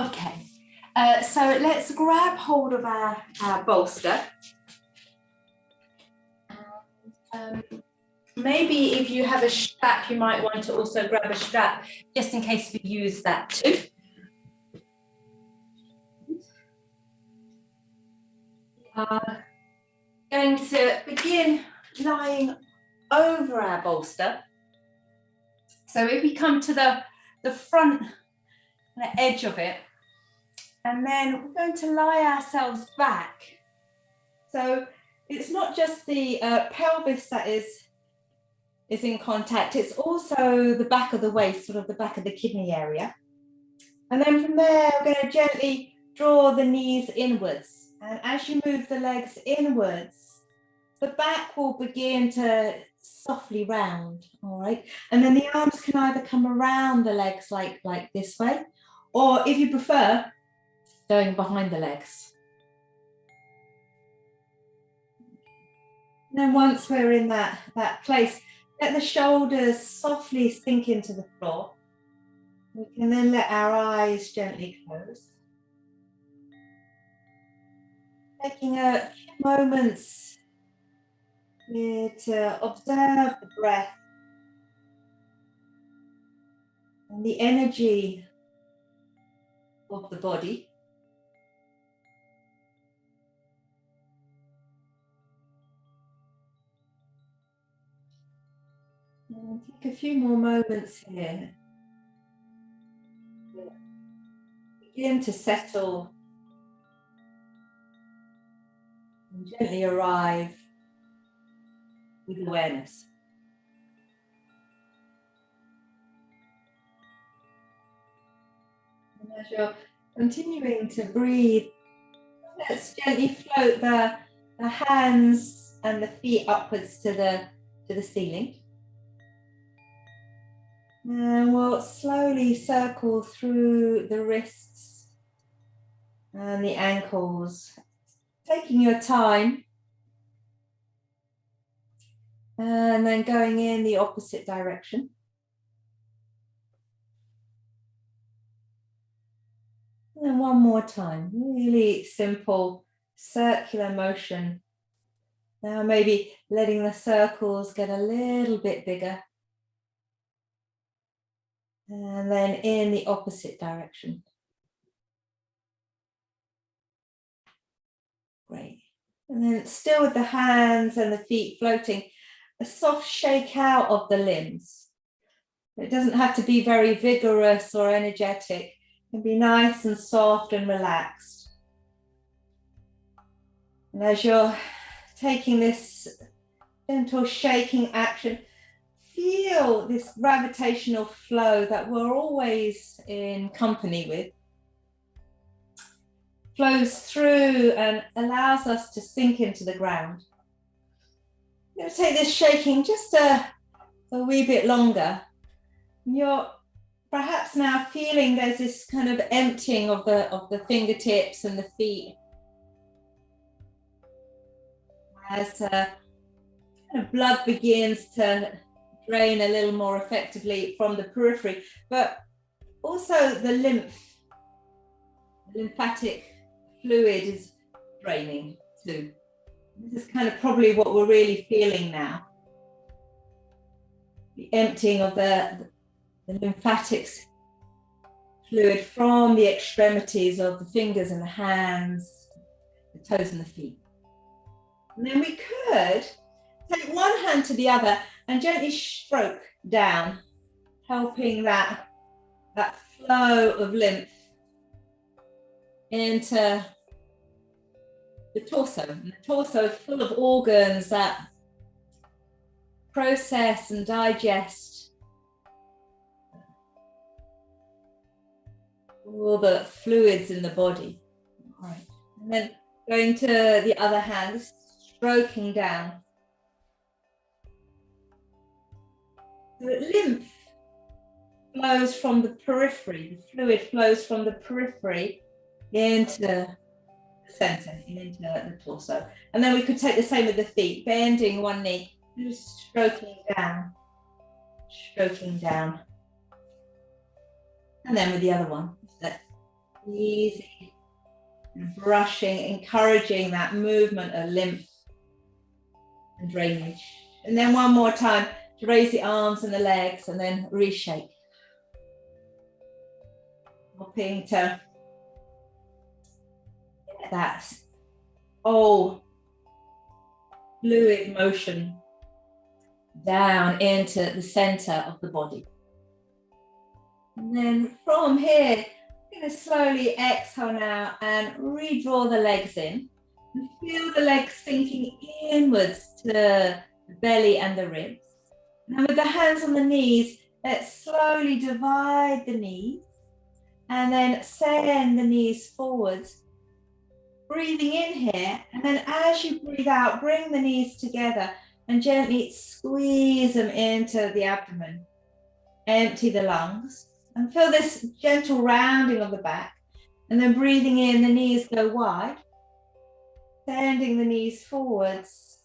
Okay, so let's grab hold of our bolster. Maybe if you have a strap, you might want to also grab a strap just in case we use that too. Going to begin lying over our bolster. So if we come to the front the edge of it, and then we're going to lie ourselves back. So it's not just the pelvis that is in contact, it's also the back of the waist, sort of the back of the kidney area. And then from there, we're going to gently draw the knees inwards. And as you move the legs inwards, the back will begin to softly round, all right? And then the arms can either come around the legs like this way, or if you prefer, going behind the legs. And then once we're in that place, let the shoulders softly sink into the floor. We can then let our eyes gently close. Taking a few moments here to observe the breath and the energy of the body. And take a few more moments here. Begin to settle and gently arrive with awareness. And as you're continuing to breathe, let's gently float the hands and the feet upwards to the ceiling. And we'll slowly circle through the wrists and the ankles, taking your time, and then going in the opposite direction. And one more time, really simple circular motion. Now maybe letting the circles get a little bit bigger. And then in the opposite direction. Great. And then still with the hands and the feet floating, a soft shake out of the limbs. It doesn't have to be very vigorous or energetic. It can be nice and soft and relaxed. And as you're taking this gentle shaking action, feel this gravitational flow that we're always in company with. Flows through and allows us to sink into the ground. I'm going to take this shaking just a wee bit longer. You're perhaps now feeling there's this kind of emptying of the fingertips and the feet. As kind of blood begins to drain a little more effectively from the periphery, but also the lymphatic fluid is draining too. This is kind of probably what we're really feeling now. The emptying of the lymphatic fluid from the extremities of the fingers and the hands, the toes and the feet. And then we could take one hand to the other and gently stroke down, helping that flow of lymph into the torso. And the torso is full of organs that process and digest all the fluids in the body. All right. And then going to the other hand, stroking down. The lymph flows from the periphery, the fluid flows from the periphery into the center, into the torso. And then we could take the same with the feet, bending one knee, just stroking down. And then with the other one, Easy. Brushing, encouraging that movement of lymph and drainage. And then one more time to raise the arms and the legs and then reshape. Hoping to get that whole fluid motion down into the center of the body. And then from here, I'm going to slowly exhale now and redraw the legs in. And feel the legs sinking inwards to the belly and the ribs. And with the hands on the knees, let's slowly divide the knees and then send the knees forwards. Breathing in here, and then as you breathe out, bring the knees together and gently squeeze them into the abdomen. Empty the lungs and feel this gentle rounding of the back. And then breathing in, the knees go wide. Sending the knees forwards.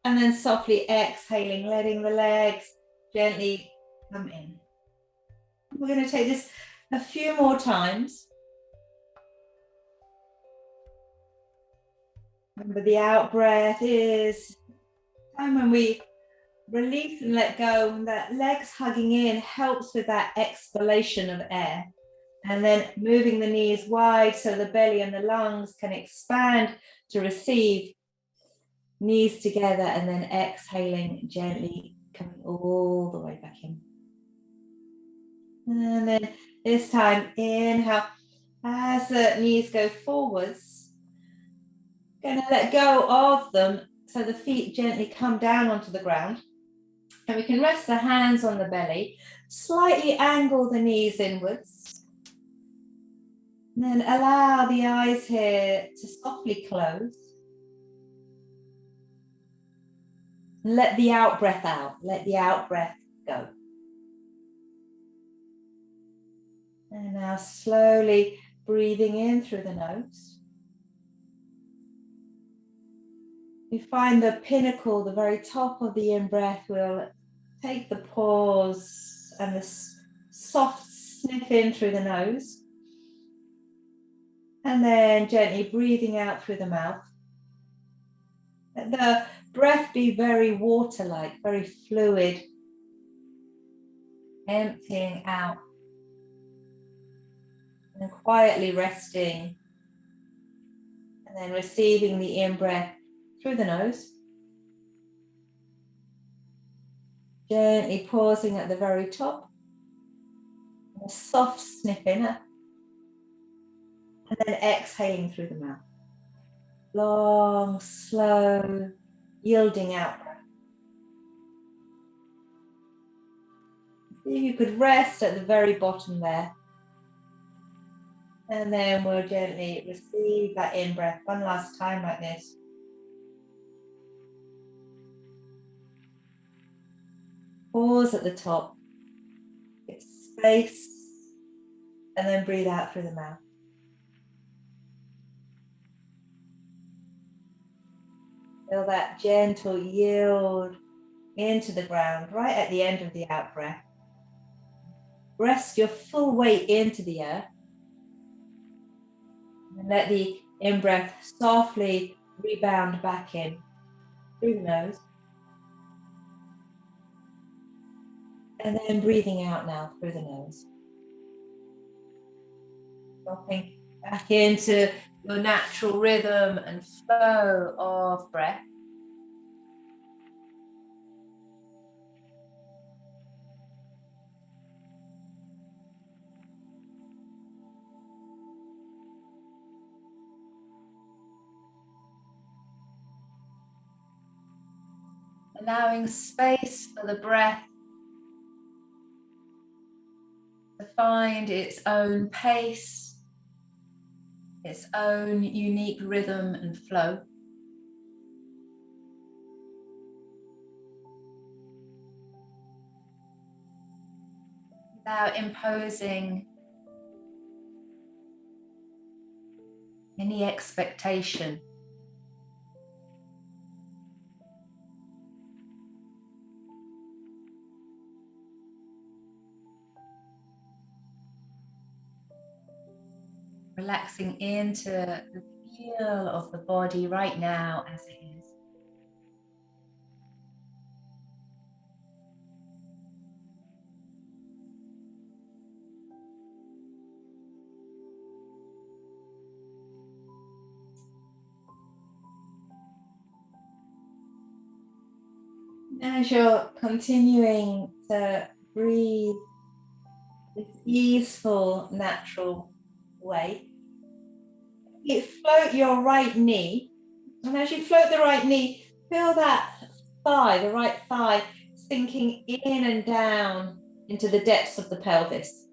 And then softly exhaling, letting the legs gently come in. We're going to take this a few more times. Remember, the out breath is time when we release and let go, and that legs hugging in helps with that exhalation of air. And then moving the knees wide so the belly and the lungs can expand to receive. Knees together and then exhaling gently, coming all the way back in. And then this time, inhale, as the knees go forwards, going to let go of them so the feet gently come down onto the ground. And we can rest the hands on the belly, slightly angle the knees inwards. And then allow the eyes here to softly close. Let the out breath out, let the out breath go. And now slowly breathing in through the nose. You find the pinnacle, the very top of the in-breath, will take the pause and the soft sniff in through the nose. And then gently breathing out through the mouth. Let the breath be very water-like, very fluid. Emptying out. And quietly resting. And then receiving the in-breath through the nose. Gently pausing at the very top. A soft sniff in. And then exhaling through the mouth. Long, slow, yielding out breath. See if you could rest at the very bottom there. And then we'll gently receive that in-breath one last time like this. Pause at the top. Get space. And then breathe out through the mouth. Feel that gentle yield into the ground right at the end of the out breath. Rest your full weight into the earth. And let the in-breath softly rebound back in through the nose. And then breathing out now through the nose. Dropping back into your natural rhythm and flow of breath. Allowing space for the breath to find its own pace, its own unique rhythm and flow. Without imposing any expectation. relaxing into the feel of the body right now as it is. As you're continuing to breathe this easeful, natural way, you float your right knee, and as you float the right knee, feel that thigh, the right thigh, sinking in and down into the depths of the pelvis.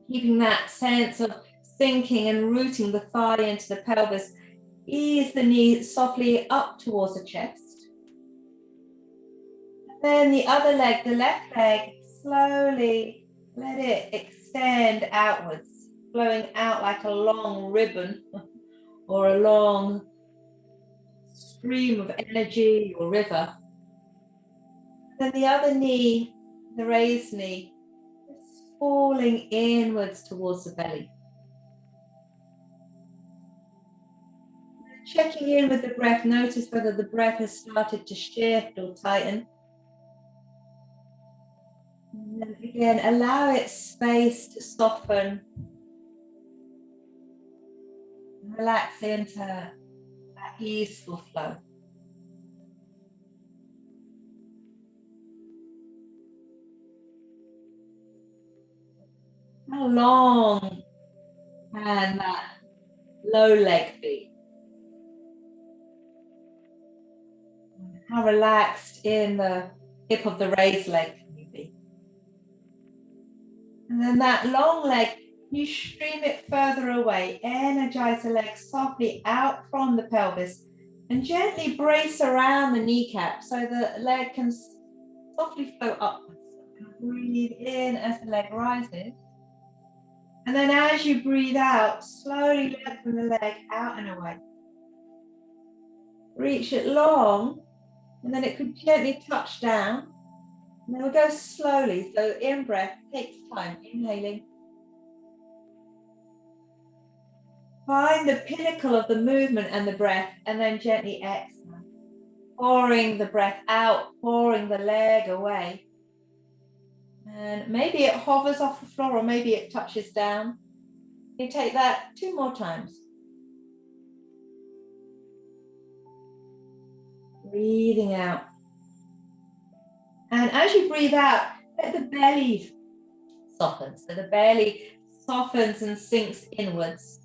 Keeping that sense of sinking and rooting the thigh into the pelvis, ease the knee softly up towards the chest. Then the other leg, the left leg, slowly let it extend outwards, flowing out like a long ribbon or a long stream of energy or river. Then the other knee, the raised knee, is falling inwards towards the belly. Checking in with the breath, notice whether the breath has started to shift or tighten. And then again, allow it space to soften. Relax into that easeful flow. How long can that low leg be? How relaxed in the hip of the raised leg can you be? And then that long leg, you stream it further away. Energize the leg softly out from the pelvis and gently brace around the kneecap so the leg can softly flow upwards. Breathe in as the leg rises. And then as you breathe out, slowly lengthen the leg out and away. Reach it long, and then it could gently touch down. And then we'll go slowly. So in breath takes time, inhaling. Find the pinnacle of the movement and the breath, and then gently exhale. Pouring the breath out, pouring the leg away. And maybe it hovers off the floor, or maybe it touches down. You take that 2 more times. Breathing out. And as you breathe out, let the belly soften. So the belly softens and sinks inwards.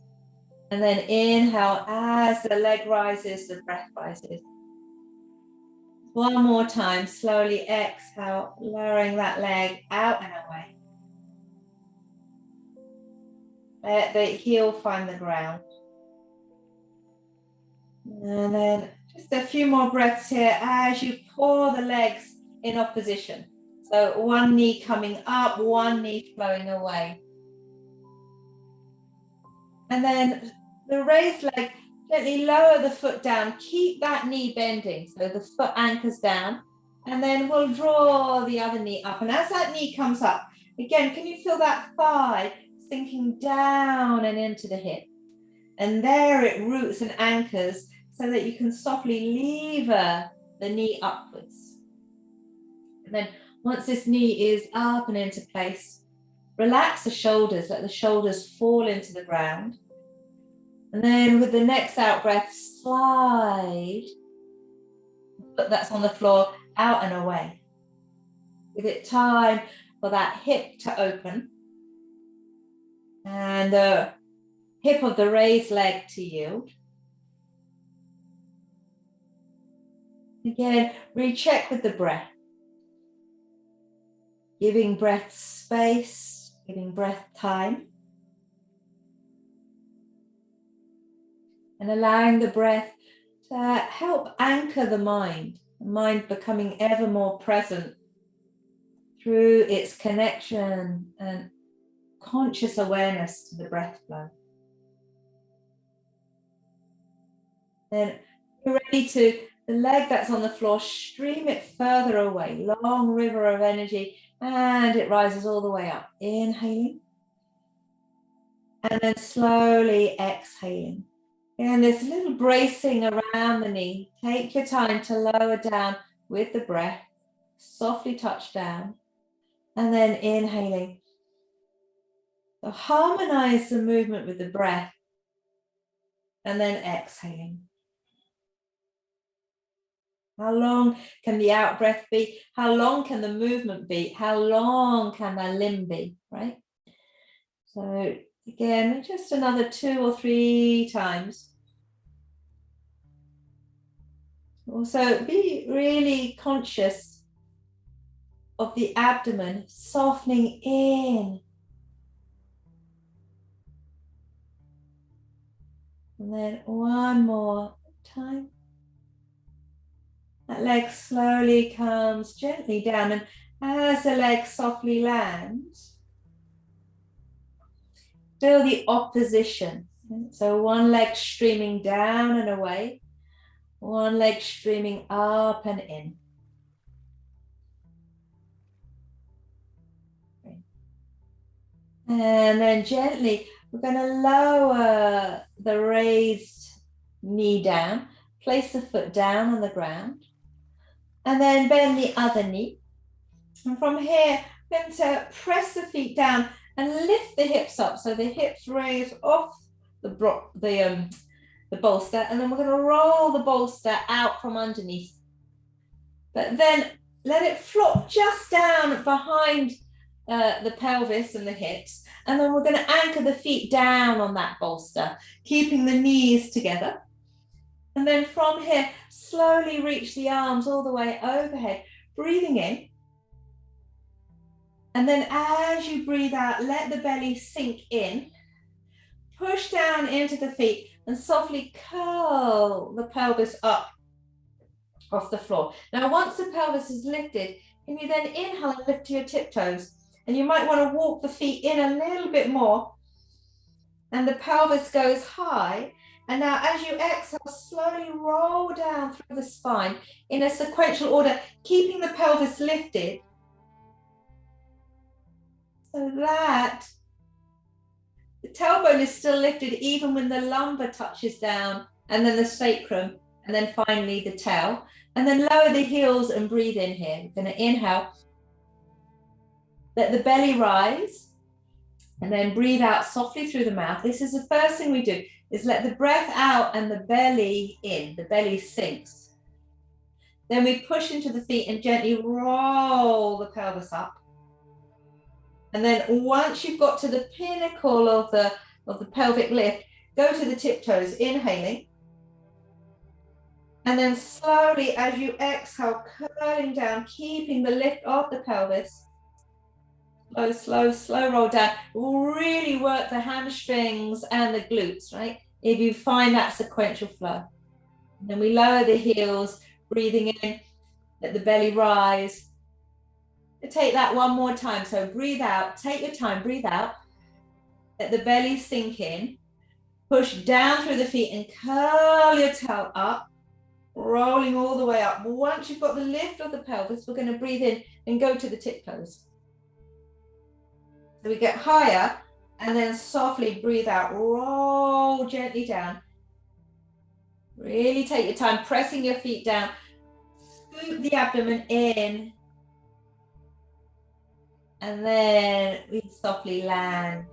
And then inhale, as the leg rises, the breath rises. 1 more time, slowly exhale, lowering that leg out and away. Let the heel find the ground. And then just a few more breaths here as you pour the legs in opposition. So one knee coming up, one knee flowing away. And then the raised leg, gently lower the foot down. Keep that knee bending so the foot anchors down. And then we'll draw the other knee up. And as that knee comes up, again, can you feel that thigh sinking down and into the hip? And there it roots and anchors so that you can softly lever the knee upwards. And then once this knee is up and into place, relax the shoulders, let the shoulders fall into the ground. And then with the next out breath, slide the foot that's on the floor out and away. Give it time for that hip to open and the hip of the raised leg to yield. Again, recheck with the breath. Giving breath space, giving breath time. And allowing the breath to help anchor the mind becoming ever more present through its connection and conscious awareness to the breath flow. Then you're ready to, the leg that's on the floor, stream it further away, long river of energy, and it rises all the way up. Inhaling. And then slowly exhaling. And this little bracing around the knee. Take your time to lower down with the breath. Softly touch down. And then inhaling. So harmonize the movement with the breath. And then exhaling. How long can the out breath be? How long can the movement be? How long can the limb be, right? So again, just another 2 or 3 times. Also, be really conscious of the abdomen softening in. And then one more time. That leg slowly comes gently down, and as the leg softly lands, feel the opposition. So one leg streaming down and away, one leg streaming up and in. And then gently, we're going to lower the raised knee down, place the foot down on the ground, and then bend the other knee. And from here, we're going to press the feet down and lift the hips up. So the hips raise off the bolster, and then we're going to roll the bolster out from underneath. But then let it flop just down behind the pelvis and the hips. And then we're going to anchor the feet down on that bolster, keeping the knees together. And then from here, slowly reach the arms all the way overhead, breathing in. And then as you breathe out, let the belly sink in. Push down into the feet and softly curl the pelvis up off the floor. Now, once the pelvis is lifted, can you then inhale and lift to your tiptoes? And you might want to walk the feet in a little bit more. And the pelvis goes high. And now as you exhale, slowly roll down through the spine in a sequential order, keeping the pelvis lifted so that the tailbone is still lifted even when the lumbar touches down, and then the sacrum, and then finally the tail. And then lower the heels and breathe in here. You're going to inhale. Let the belly rise, and then breathe out softly through the mouth. This is the first thing we do, is let the breath out and the belly in. The belly sinks. Then we push into the feet and gently roll the pelvis up. And then once you've got to the pinnacle of the pelvic lift, go to the tiptoes, inhaling. And then slowly, as you exhale, curling down, keeping the lift of the pelvis. Slow roll down. Really work the hamstrings and the glutes, right? If you find that sequential flow. And then we lower the heels, breathing in, let the belly rise. Take that one more time. So breathe out, take your time, breathe out. Let the belly sink in. Push down through the feet and curl your tail up, rolling all the way up. Once you've got the lift of the pelvis, we're going to breathe in and go to the tiptoes. So we get higher and then softly breathe out, roll gently down. Really take your time, pressing your feet down, scoop the abdomen in. And then we softly land.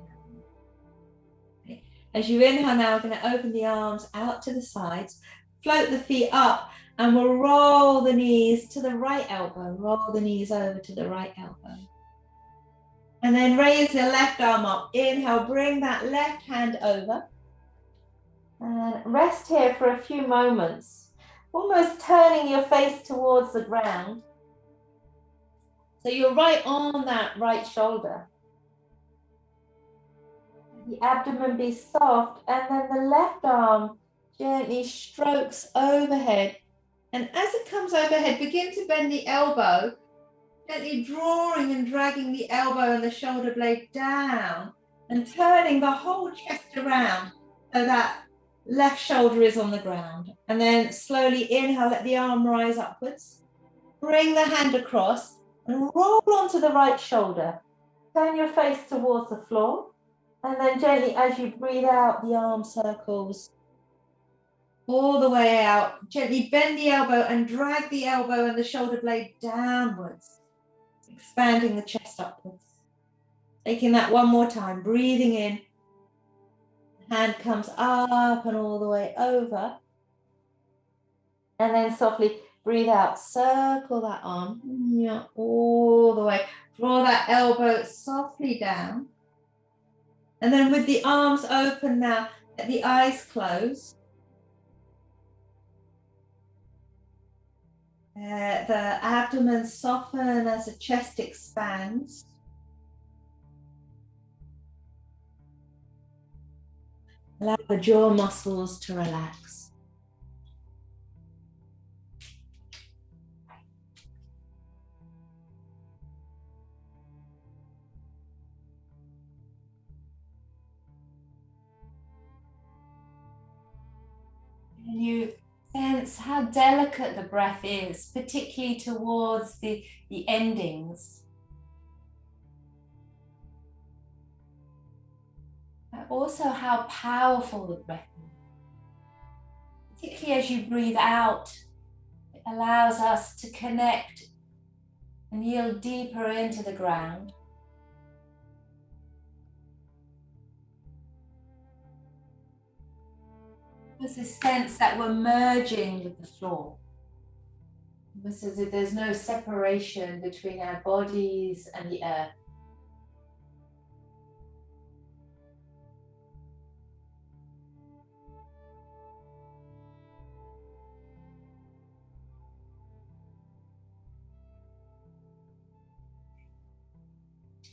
As you inhale now, we're going to open the arms out to the sides, float the feet up, and we'll roll the knees to the right elbow, roll the knees over to the right elbow. And then raise the left arm up. Inhale, bring that left hand over. And rest here for a few moments, almost turning your face towards the ground. So you're right on that right shoulder. The abdomen be soft, and then the left arm gently strokes overhead. And as it comes overhead, begin to bend the elbow, gently drawing and dragging the elbow and the shoulder blade down and turning the whole chest around so that left shoulder is on the ground. And then slowly inhale, let the arm rise upwards. Bring the hand across and roll onto the right shoulder. Turn your face towards the floor. And then gently, as you breathe out, the arm circles all the way out. Gently bend the elbow and drag the elbow and the shoulder blade downwards, expanding the chest upwards. Taking that one more time, breathing in. Hand comes up and all the way over. And then softly breathe out, circle that arm, yeah, all the way. Draw that elbow softly down. And then with the arms open now, let the eyes close. The abdomen soften as the chest expands. Allow the jaw muscles to relax. And you sense how delicate the breath is, particularly towards the endings. But also how powerful the breath is. Particularly as you breathe out, it allows us to connect and yield deeper into the ground. There's a sense that we're merging with the floor. It's as if there's no separation between our bodies and the earth.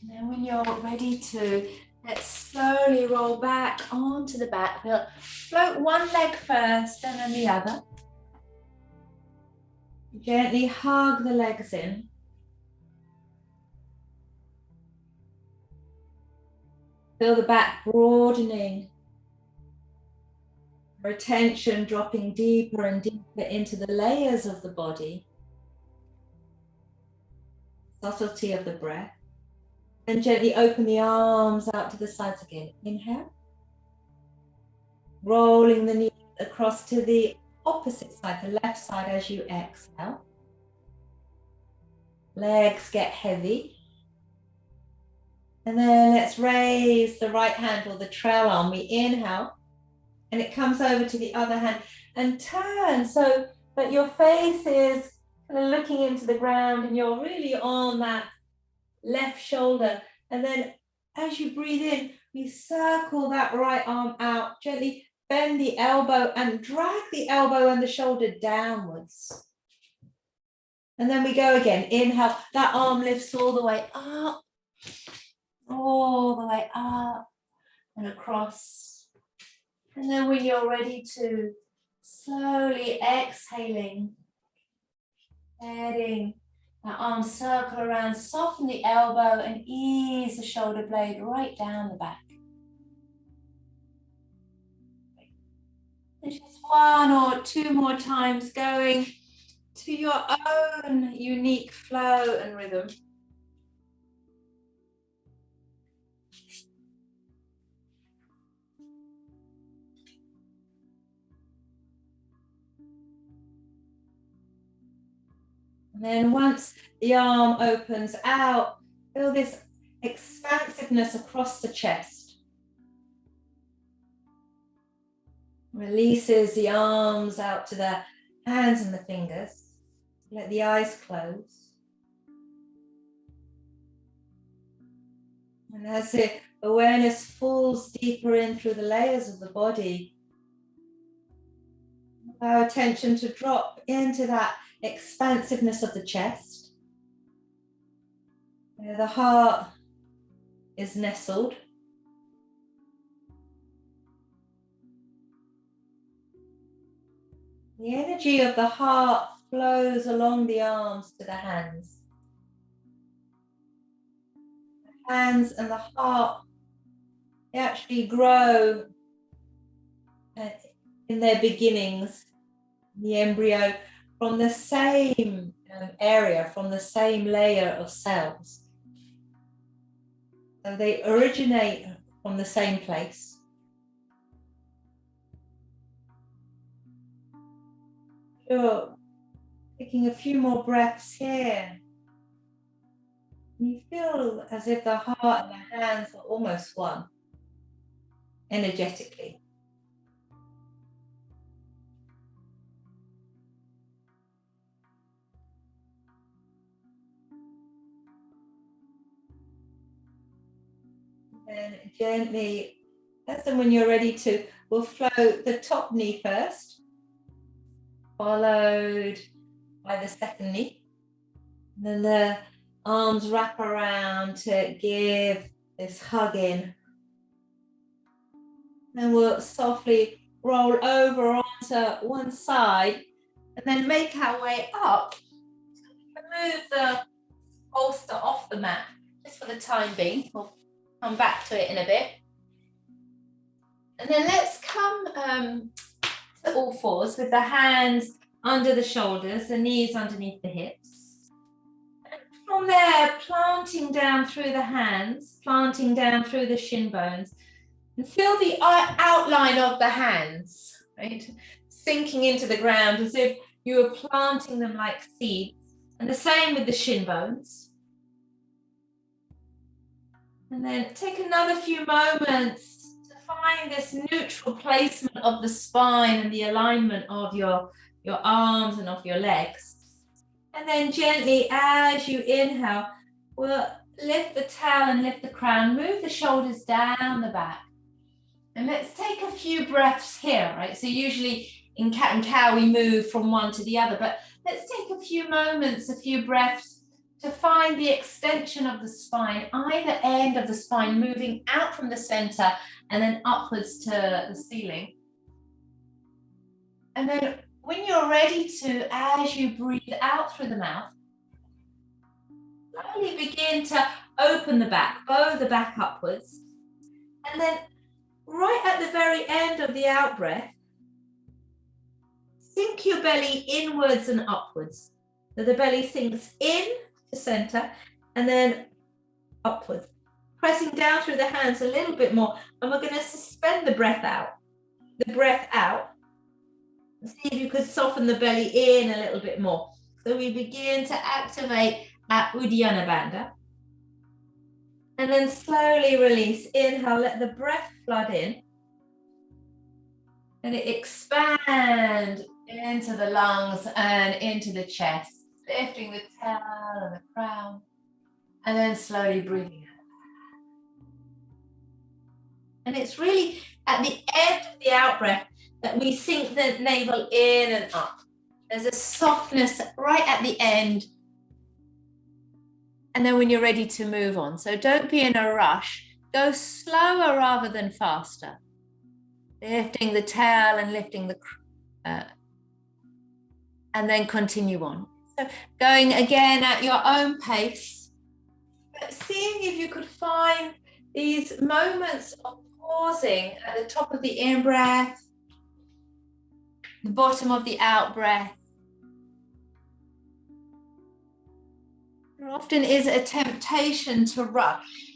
And then when you're ready to, let's slowly roll back onto the back. We'll float one leg first and then the other. Gently hug the legs in. Feel the back broadening. Our attention dropping deeper and deeper into the layers of the body. Subtlety of the breath. And gently open the arms out to the sides again. Inhale. Rolling the knees across to the opposite side, the left side as you exhale. Legs get heavy. And then let's raise the right hand or the trail arm. We inhale and it comes over to the other hand and turn so that your face is kind of looking into the ground and you're really on that left shoulder. And then as you breathe in, we circle that right arm out, gently bend the elbow and drag the elbow and the shoulder downwards. And then we go again. Inhale, that arm lifts all the way up, and across. And then when you're ready to, slowly exhaling, letting that arm circle around, soften the elbow and ease the shoulder blade right down the back. And just one or two more times, going to your own unique flow and rhythm. And then once the arm opens out, feel this expansiveness across the chest. Releases the arms out to the hands and the fingers. Let the eyes close. And as the awareness falls deeper in through the layers of the body, allow attention to drop into that expansiveness of the chest. Where the heart is nestled. The energy of the heart flows along the arms to the hands. The hands and the heart, they actually grow in their beginnings, the embryo, from the same area, from the same layer of cells. So they originate from the same place. You're taking a few more breaths here. You feel as if the heart and the hands are almost one, energetically. And gently, that's when you're ready to, we'll float the top knee first, followed by the second knee. And then the arms wrap around to give this hug in. And we'll softly roll over onto one side and then make our way up. Move the bolster off the mat, just for the time being. We'll come back to it in a bit. And then let's come to all fours with the hands under the shoulders, the knees underneath the hips. And from there, planting down through the hands, planting down through the shin bones, and feel the outline of the hands, right? Sinking into the ground as if you were planting them like seeds. And the same with the shin bones. And then take another few moments to find this neutral placement of the spine and the alignment of your arms and of your legs. And then gently, as you inhale, we'll lift the tail and lift the crown, move the shoulders down the back. And let's take a few breaths here, right? So usually in cat and cow, we move from one to the other, but let's take a few moments, a few breaths to find the extension of the spine, either end of the spine moving out from the center and then upwards to the ceiling. And then when you're ready to, as you breathe out through the mouth, slowly begin to open the back, bow the back upwards. And then right at the very end of the out breath, sink your belly inwards and upwards. So the belly sinks in to center and then upwards. Pressing down through the hands a little bit more. And we're going to suspend the breath out. See if you could soften the belly in a little bit more. So we begin to activate our Uddiyana Bandha. And then slowly release. Inhale, let the breath flood in. And it expand into the lungs and into the chest. Lifting the tail and the crown. And then slowly breathing out. And it's really at the end of the out breath that we sink the navel in and up. There's a softness right at the end. And then when you're ready to move on. So don't be in a rush. Go slower rather than faster. Lifting the tail and lifting the and then continue on. So going again at your own pace, but seeing if you could find these moments of pausing at the top of the in-breath, the bottom of the out-breath. There often is a temptation to rush.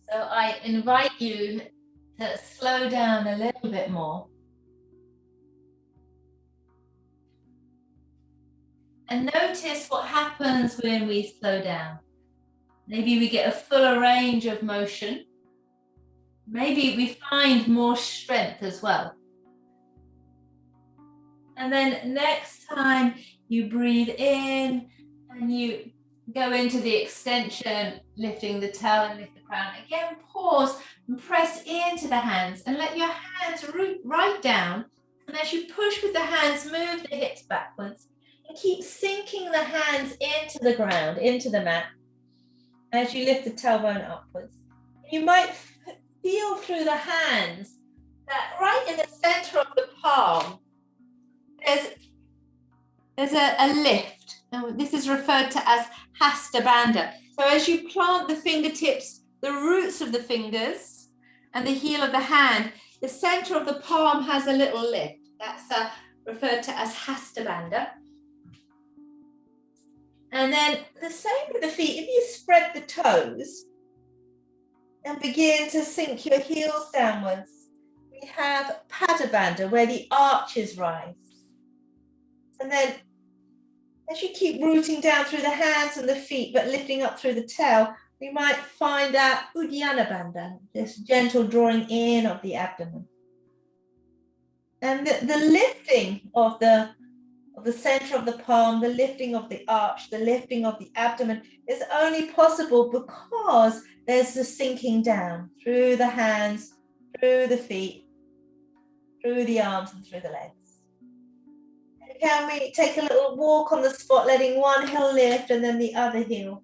So I invite you to slow down a little bit more. And notice what happens when we slow down. Maybe we get a fuller range of motion. Maybe we find more strength as well. And then next time you breathe in and you go into the extension, lifting the tail and lift the crown. Again, pause and press into the hands and let your hands root right down. And as you push with the hands, move the hips backwards and keep sinking the hands into the ground, into the mat. As you lift the tailbone upwards, you might feel through the hands that right in the center of the palm, there's a lift. And this is referred to as Hasta Bandha. So as you plant the fingertips, the roots of the fingers and the heel of the hand, the center of the palm has a little lift. That's referred to as Hasta Bandha. And then the same with the feet. If you spread the toes, And begin to sink your heels downwards. We have Padabandha, where the arches rise. And then as you keep rooting down through the hands and the feet, but lifting up through the tail, we might find that Uddiyana Bandha, this gentle drawing in of the abdomen. And the lifting of the center of the palm, the lifting of the arch, the lifting of the abdomen is only possible because there's the sinking down through the hands, through the feet, through the arms and through the legs. And can we take a little walk on the spot, letting one heel lift and then the other heel?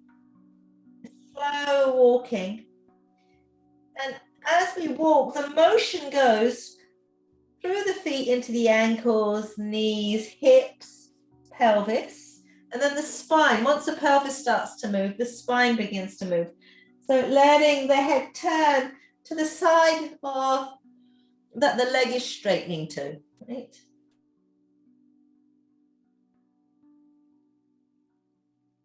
Slow walking. And as we walk, the motion goes through the feet into the ankles, knees, hips, pelvis, and then the spine. Once the pelvis starts to move, the spine begins to move. So letting the head turn to the side of that the leg is straightening to, right?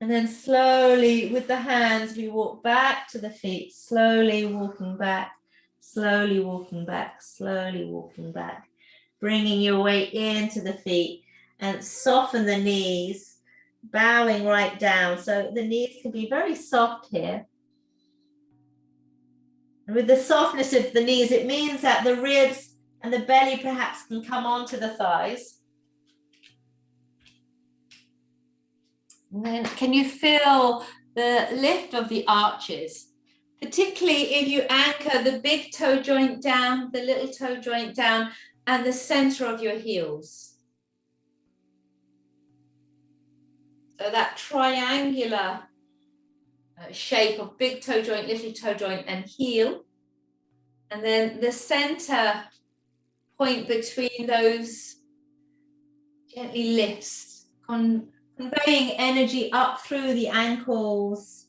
And then slowly with the hands, we walk back to the feet, slowly walking back, slowly walking back, slowly walking back, bringing your weight into the feet and soften the knees, bowing right down. So the knees can be very soft here. And with the softness of the knees, it means that the ribs and the belly perhaps can come onto the thighs. And then can you feel the lift of the arches? Particularly if you anchor the big toe joint down, the little toe joint down, and the center of your heels. So that triangular shape of big toe joint, little toe joint, and heel. And then the center point between those gently lifts, conveying energy up through the ankles,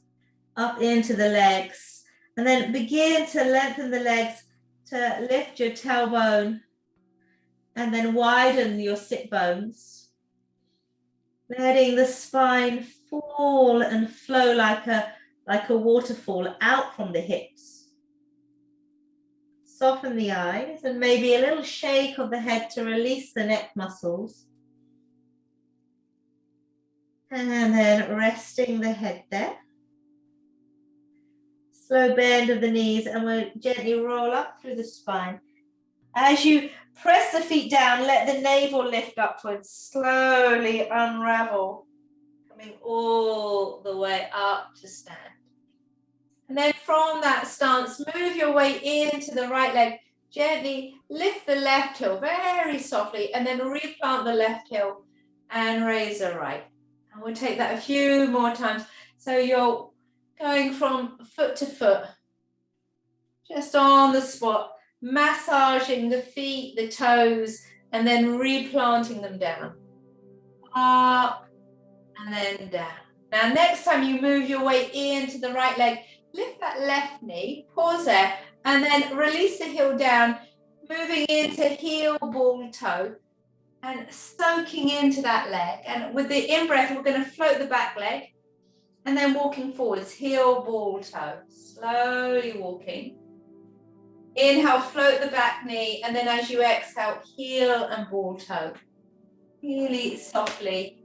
up into the legs. And then begin to lengthen the legs to lift your tailbone and then widen your sit bones. Letting the spine fall and flow like a waterfall out from the hips. Soften the eyes and maybe a little shake of the head to release the neck muscles. And then resting the head there. Slow bend of the knees, and we'll gently roll up through the spine. As you press the feet down, let the navel lift upwards, slowly unravel, coming all the way up to stand. And then from that stance, move your way into the right leg. Gently lift the left heel very softly, and then replant the left heel and raise the right. And we'll take that a few more times. So you're going from foot to foot, just on the spot, massaging the feet, the toes, and then replanting them down. Up and then down. Now, next time you move your way into the right leg, lift that left knee, pause there, and then release the heel down, moving into heel, ball, toe, and soaking into that leg. And with the in-breath, we're going to float the back leg, and then walking forwards, heel, ball, toe, slowly walking. Inhale, float the back knee, and then as you exhale, heel and ball toe. Really softly,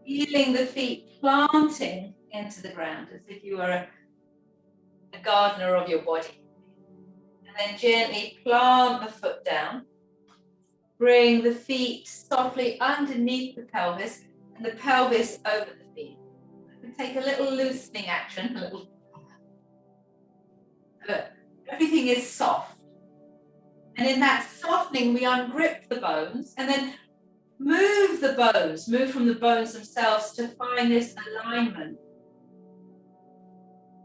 feeling the feet planting into the ground as if you were a gardener of your body. And then gently plant the foot down. Bring the feet softly underneath the pelvis and the pelvis over the feet. Take a little loosening action, a little. Everything is soft. And in that softening, we ungrip the bones and then move the bones, move from the bones themselves to find this alignment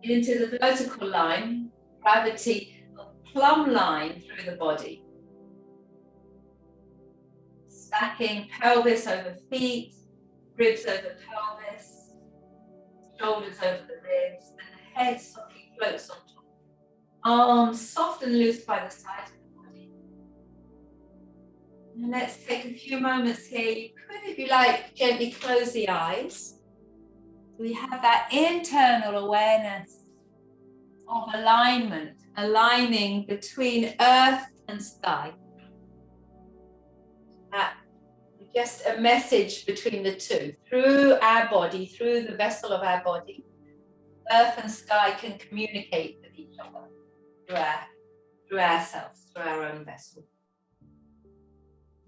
into the vertical line, gravity, plumb line through the body. Stacking pelvis over feet, ribs over pelvis, shoulders over the ribs, and the head softly floats on top. Arms soft and loose by the sides of the body. And let's take a few moments here. You could, if you like, gently close the eyes. We have that internal awareness of alignment, aligning between earth and sky. Just a message between the two. Through our body, through the vessel of our body, earth and sky can communicate with each other through ourselves, through our own vessel.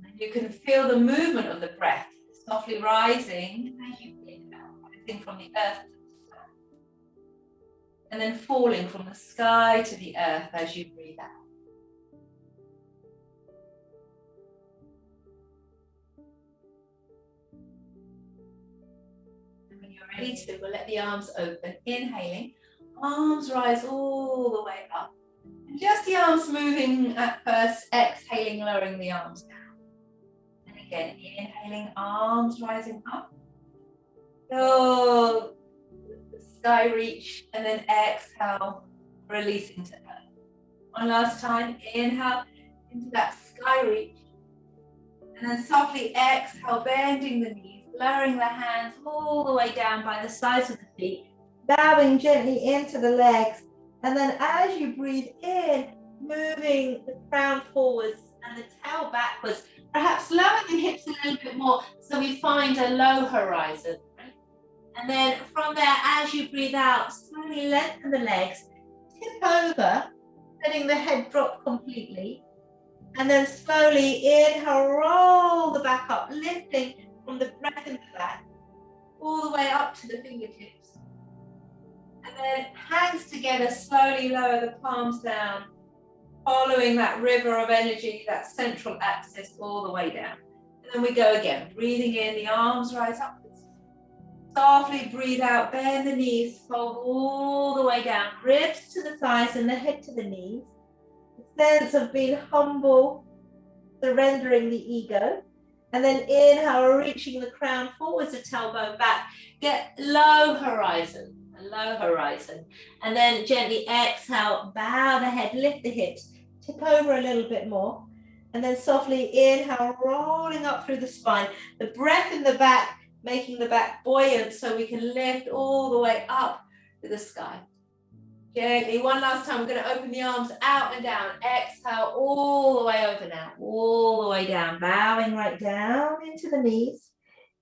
And you can feel the movement of the breath softly rising as you breathe out, rising from the earth to the sky. And then falling from the sky to the earth as you breathe out. And when you're ready to, we'll let the arms open, inhaling, arms rise all the way up. And just the arms moving at first, exhaling, lowering the arms down. And again, inhaling, arms rising up. Feel the sky reach, and then exhale, releasing to earth. One last time, inhale into that sky reach. And then softly exhale, bending the knees, lowering the hands all the way down by the sides of the feet, bowing gently into the legs. And then as you breathe in, moving the crown forwards and the tail backwards, perhaps lower the hips a little bit more so we find a low horizon. And then from there, as you breathe out, slowly lengthen the legs, tip over, letting the head drop completely. And then slowly inhale, roll the back up, lifting from the breath in the back, all the way up to the fingertips. And then hands together, slowly lower the palms down, following that river of energy, that central axis all the way down. And then we go again, breathing in, the arms rise upwards. Softly breathe out, bend the knees, fold all the way down, ribs to the thighs and the head to the knees. A sense of being humble, surrendering the ego. And then inhale, reaching the crown forwards, the tailbone back. Get low horizon, a low horizon. And then gently exhale, bow the head, lift the hips, tip over a little bit more. And then softly inhale, rolling up through the spine. The breath in the back, making the back buoyant so we can lift all the way up to the sky. Gently, one last time, we're going to open the arms out and down. Exhale, all the way over now, all the way down, bowing right down into the knees.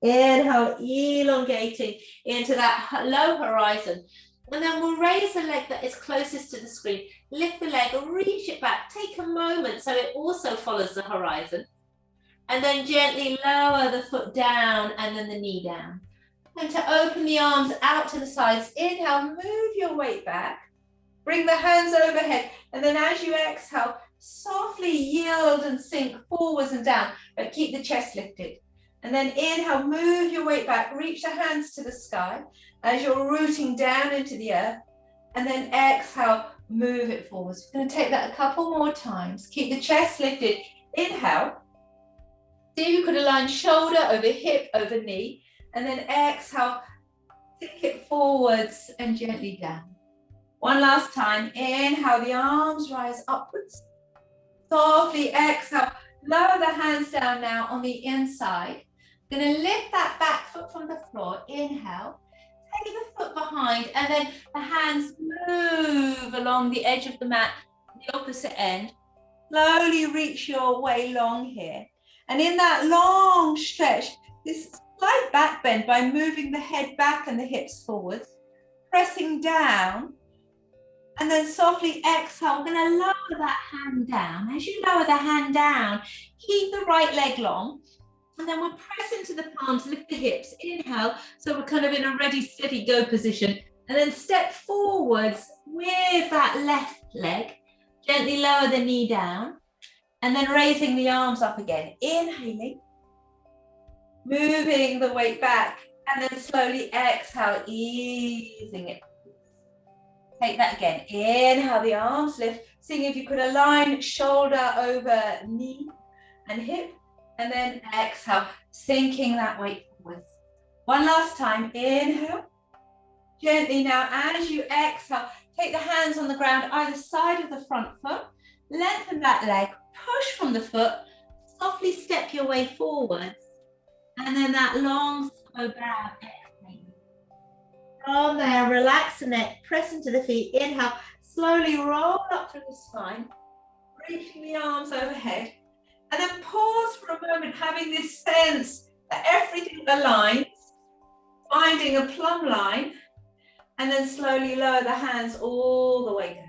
Inhale, elongating into that low horizon. And then we'll raise the leg that is closest to the screen. Lift the leg, reach it back. Take a moment so it also follows the horizon. And then gently lower the foot down and then the knee down. And to open the arms out to the sides, inhale, move your weight back. Bring the hands overhead. And then as you exhale, softly yield and sink forwards and down, but keep the chest lifted. And then inhale, move your weight back, reach the hands to the sky as you're rooting down into the earth. And then exhale, move it forwards. We're going to take that a couple more times. Keep the chest lifted. Inhale. See if you could align shoulder over hip over knee, and then exhale, sink it forwards and gently down. One last time, inhale, the arms rise upwards. Softly exhale, lower the hands down now on the inside. Gonna lift that back foot from the floor, inhale, take the foot behind, and then the hands move along the edge of the mat, the opposite end. Slowly reach your way long here. And in that long stretch, this slight back bend by moving the head back and the hips forwards, pressing down, and then softly exhale. We're going to lower that hand down. As you lower the hand down, keep the right leg long, and then we'll press into the palms, lift the hips, inhale, so we're kind of in a ready, steady, go position, and then step forwards with that left leg, gently lower the knee down, and then raising the arms up again, inhaling, moving the weight back, and then slowly exhale, easing it. Take that again, inhale, the arms lift, seeing if you could align shoulder over knee and hip, and then exhale, sinking that weight forwards. One last time, inhale, gently now as you exhale, take the hands on the ground either side of the front foot, lengthen that leg, push from the foot, softly step your way forwards, and then that long slow bow, exhale. From there, relax the neck, press into the feet, inhale, Slowly roll up through the spine, reaching the arms overhead, and then pause for a moment, having this sense that everything aligns, finding a plumb line, and then slowly lower the hands all the way down.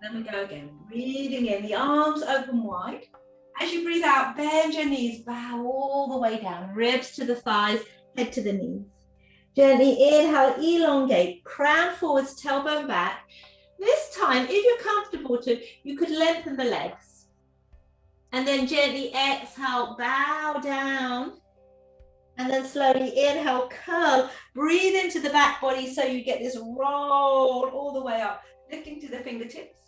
Then we go again, breathing in, the arms open wide. As you breathe out, bend your knees, bow all the way down, ribs to the thighs, head to the knees. Gently inhale, elongate, crown forwards, tailbone back. This time, if you're comfortable to, you could lengthen the legs. And then gently exhale, bow down. And then slowly inhale, curl, breathe into the back body so you get this roll all the way up, lifting to the fingertips.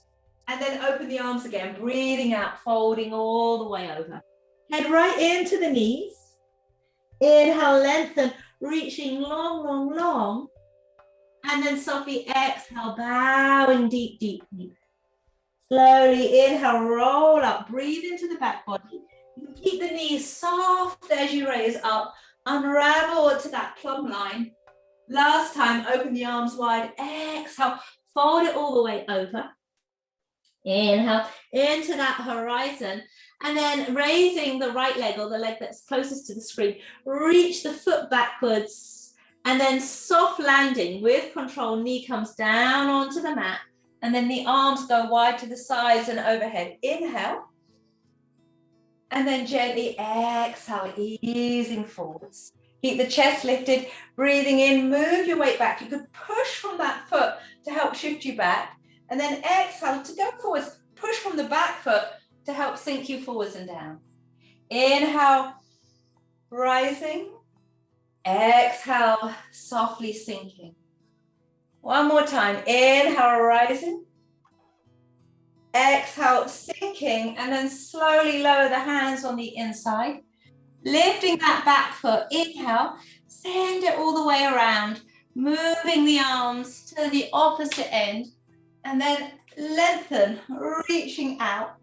And then open the arms again, breathing out, folding all the way over. Head right into the knees. Inhale, lengthen, reaching long, long, long. And then softly exhale, bowing deep, deep, deep. Slowly inhale, roll up, breathe into the back body. You can keep the knees soft as you raise up. Unravel to that plumb line. Last time, open the arms wide. Exhale, fold it all the way over. Inhale into that horizon, and then raising the right leg, or the leg that's closest to the screen, reach the foot backwards, and then soft landing with control. Knee comes down onto the mat, and then the arms go wide to the sides and overhead. Inhale, and then gently exhale, easing forwards. Keep the chest lifted, breathing in, move your weight back. You could push from that foot to help shift you back. And then exhale to go forwards, push from the back foot to help sink you forwards and down. Inhale, rising. Exhale, softly sinking. One more time. Inhale, rising. Exhale, sinking, and then slowly lower the hands on the inside. Lifting that back foot. Inhale, send it all the way around, moving the arms to the opposite end. And then lengthen, reaching out.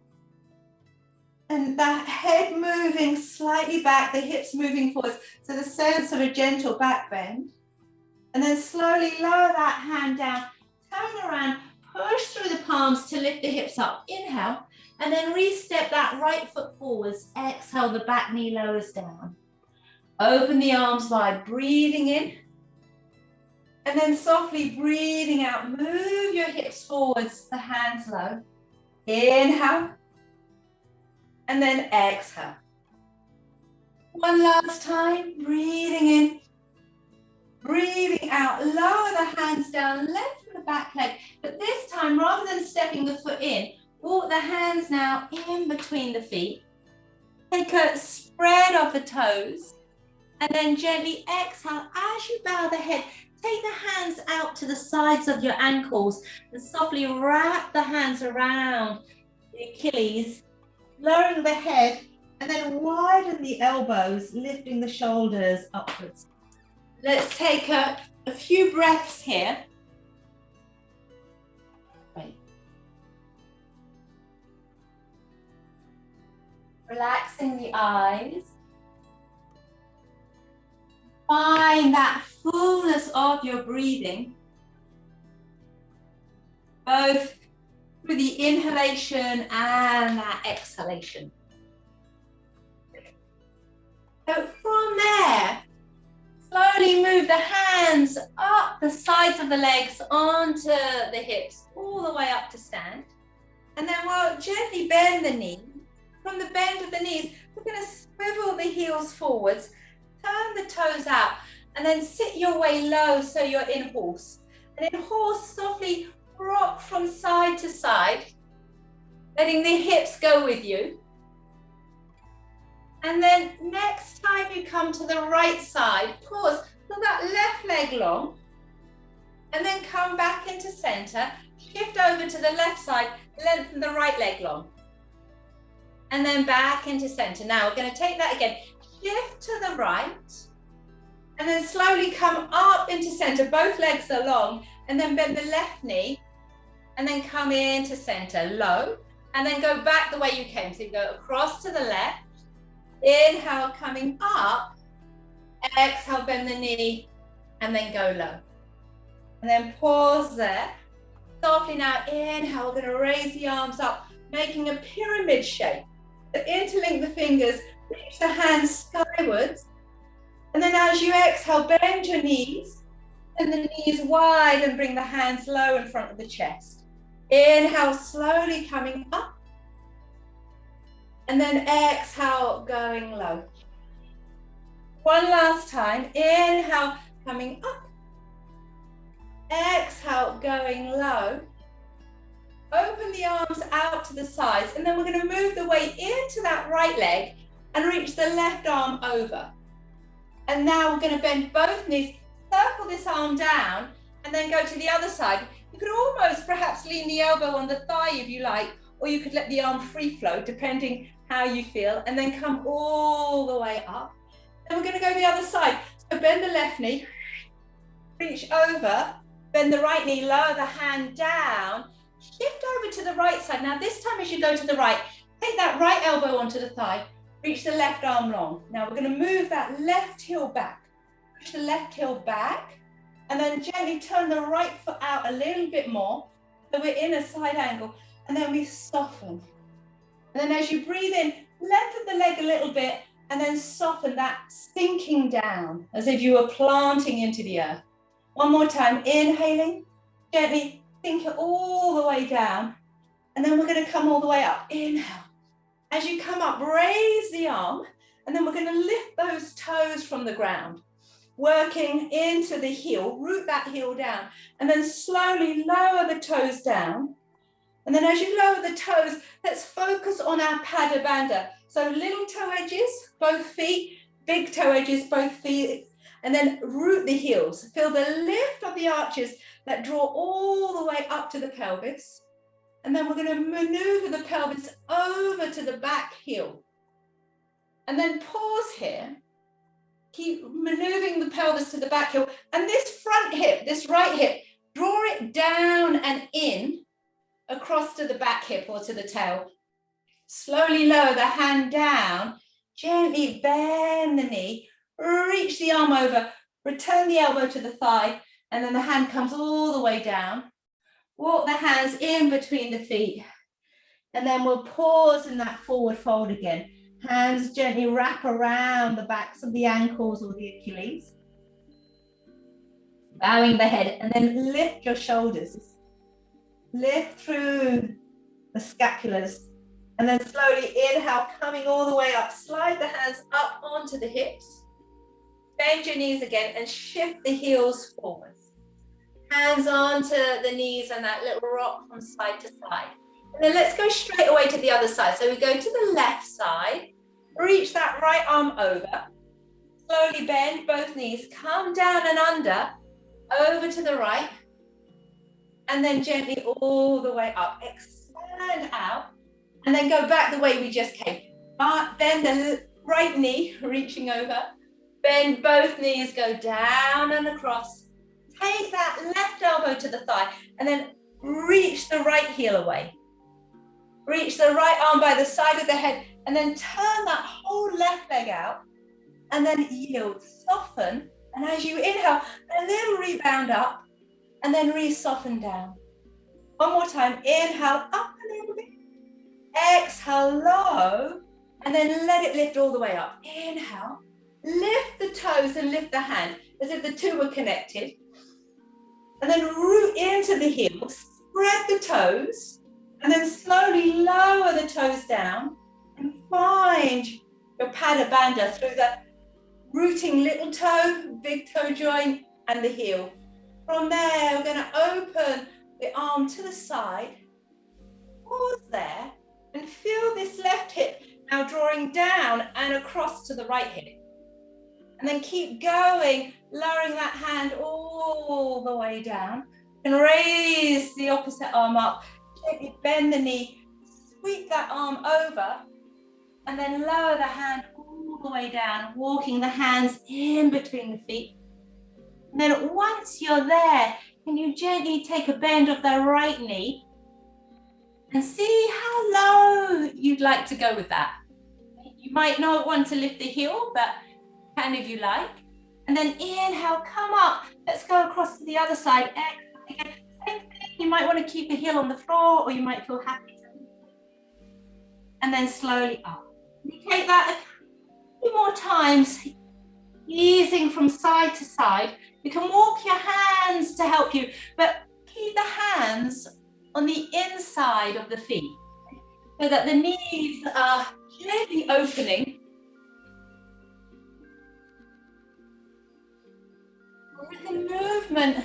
And that head moving slightly back, the hips moving forward. So the sense of a gentle back bend. And then slowly lower that hand down, turn around, push through the palms to lift the hips up. Inhale, and then re-step that right foot forwards. Exhale, the back knee lowers down. Open the arms wide, breathing in. And then softly breathing out, move your hips forwards, the hands low. Inhale. And then exhale. One last time, breathing in. Breathing out, lower the hands down, lengthen the back leg. But this time, rather than stepping the foot in, walk the hands now in between the feet. Take a spread of the toes. And then gently exhale as you bow the head. Take the hands out to the sides of your ankles and softly wrap the hands around the Achilles, lowering the head, and then widen the elbows, lifting the shoulders upwards. Let's take a few breaths here. Right. Relaxing the eyes. Find that fullness of your breathing, both through the inhalation and that exhalation. So from there, slowly move the hands up the sides of the legs onto the hips, all the way up to stand. And then we'll gently bend the knee. From the bend of the knees, we're going to swivel the heels forwards, turn the toes out, and then sit your way low so you're in horse. And in horse, softly rock from side to side, letting the hips go with you. And then next time you come to the right side, pause, pull that left leg long, and then come back into center, shift over to the left side, lengthen the right leg long. And then back into center. Now we're going to take that again, shift to the right, and then slowly come up into center, both legs are long, and then bend the left knee, and then come into center, low, and then go back the way you came. So you go across to the left, inhale, coming up, exhale, bend the knee, and then go low. And then pause there. Softly now, inhale, we're going to raise the arms up, making a pyramid shape. So interlink the fingers, reach the hands skywards. And then as you exhale, bend your knees, and the knees wide and bring the hands low in front of the chest. Inhale, slowly coming up. And then exhale, going low. One last time. Inhale, coming up. Exhale, going low. Open the arms out to the sides, and then we're going to move the weight into that right leg and reach the left arm over. And now we're going to bend both knees, circle this arm down, and then go to the other side. You could almost perhaps lean the elbow on the thigh if you like, or you could let the arm free flow, depending how you feel, and then come all the way up. Then we're going to go the other side. So bend the left knee, reach over, bend the right knee, lower the hand down, shift over to the right side. Now this time as you go to the right, take that right elbow onto the thigh, reach the left arm long. Now we're going to move that left heel back, push the left heel back, and then gently turn the right foot out a little bit more, so we're in a side angle, and then we soften. And then as you breathe in, lengthen the leg a little bit, and then soften that, sinking down, as if you were planting into the earth. One more time, inhaling, gently sink it all the way down, and then we're going to come all the way up. Inhale. As you come up, raise the arm, and then we're going to lift those toes from the ground, working into the heel, root that heel down, and then slowly lower the toes down. And then as you lower the toes, let's focus on our Pada Bandha. So little toe edges, both feet, big toe edges, both feet, and then root the heels. Feel the lift of the arches that draw all the way up to the pelvis. And then we're going to maneuver the pelvis over to the back heel. And then pause here. Keep maneuvering the pelvis to the back heel. And this front hip, this right hip, draw it down and in across to the back hip or to the tail. Slowly lower the hand down. Gently bend the knee. Reach the arm over. Return the elbow to the thigh. And then the hand comes all the way down. Walk the hands in between the feet. And then we'll pause in that forward fold again. Hands gently wrap around the backs of the ankles or the Achilles. Bowing the head, and then lift your shoulders. Lift through the scapulars. And then slowly inhale, coming all the way up. Slide the hands up onto the hips. Bend your knees again and shift the heels forwards. Hands onto the knees and that little rock from side to side. And then let's go straight away to the other side. So we go to the left side, reach that right arm over, slowly bend both knees, come down and under, over to the right, and then gently all the way up, expand out, and then go back the way we just came. Bend the right knee, reaching over, bend both knees, go down and across. Take that left elbow to the thigh and then reach the right heel away. Reach the right arm by the side of the head and then turn that whole left leg out and then yield, soften. And as you inhale, a little rebound up and then re-soften down. One more time, inhale up a little bit. Exhale low and then let it lift all the way up. Inhale, lift the toes and lift the hand as if the two were connected. And then root into the heels, spread the toes, and then slowly lower the toes down and find your Pada Bandha through the rooting little toe, big toe joint, and the heel. From there, we're going to open the arm to the side, pause there, and feel this left hip now drawing down and across to the right hip. And then keep going, lowering that hand all the way down. And raise the opposite arm up. Gently bend the knee, sweep that arm over, and then lower the hand all the way down, walking the hands in between the feet. And then once you're there, can you gently take a bend of the right knee and see how low you'd like to go with that. You might not want to lift the heel, but can if you like. And then inhale, come up. Let's go across to the other side. Exhale again. Same thing. You might want to keep the heel on the floor, or you might feel happy. And then slowly up. You take that a few more times, easing from side to side. You can walk your hands to help you, but keep the hands on the inside of the feet so that the knees are gently opening. Let the movement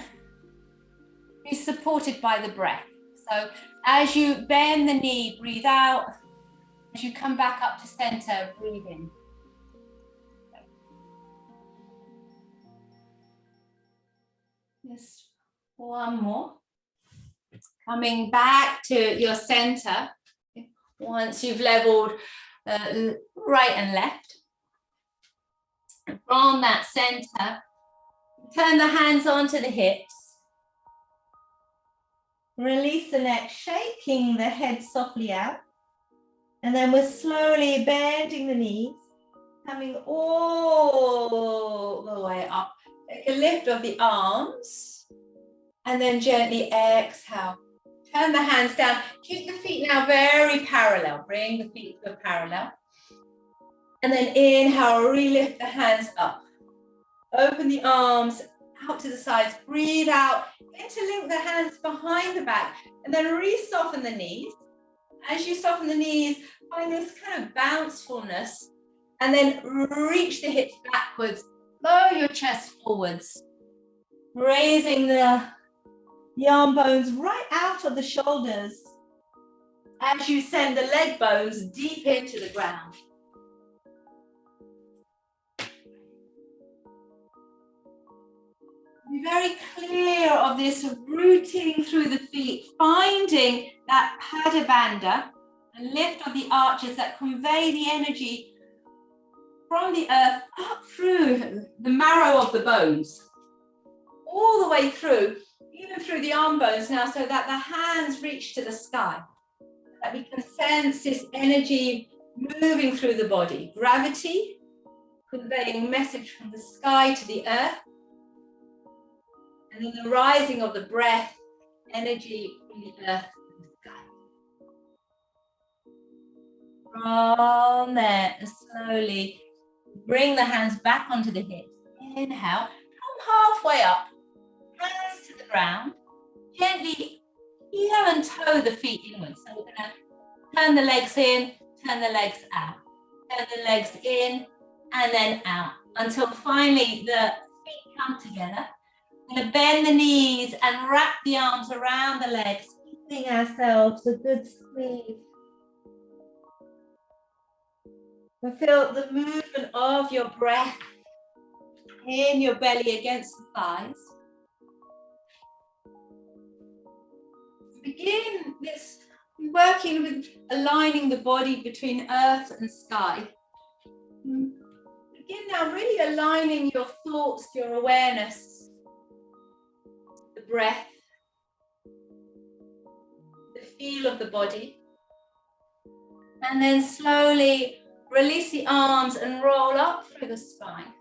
be supported by the breath. So as you bend the knee, breathe out. As you come back up to center, breathe in. Just one more. Coming back to your center. Once you've leveled right and left. From that center, turn the hands onto the hips. Release the neck, shaking the head softly out. And then we're slowly bending the knees, coming all the way up. Take a lift of the arms, and then gently exhale. Turn the hands down. Keep the feet now very parallel. Bring the feet to a parallel. And then inhale, relift the hands up. Open the arms out to the sides. Breathe out. Interlink the hands behind the back. And then re-soften the knees. As you soften the knees, find this kind of bouncefulness. And then reach the hips backwards. Lower your chest forwards. Raising the arm bones right out of the shoulders. As you send the leg bones deep into the ground. Be very clear of this rooting through the feet, finding that Pada Bandha, a lift of the arches that convey the energy from the earth up through the marrow of the bones, all the way through, even through the arm bones now, so that the hands reach to the sky, that we can sense this energy moving through the body, gravity conveying message from the sky to the earth. And then the rising of the breath, energy from the earth to the sky. From there, slowly bring the hands back onto the hips. Inhale, come halfway up, hands to the ground. Gently heel and toe the feet inwards. So we're going to turn the legs in, turn the legs out. Turn the legs in and then out until finally the feet come together. We're going to bend the knees and wrap the arms around the legs, giving ourselves a good squeeze. And feel the movement of your breath in your belly against the thighs. Begin this working with aligning the body between earth and sky. Begin now really aligning your thoughts, your awareness, the breath, the feel of the body. And then slowly release the arms and roll up through the spine.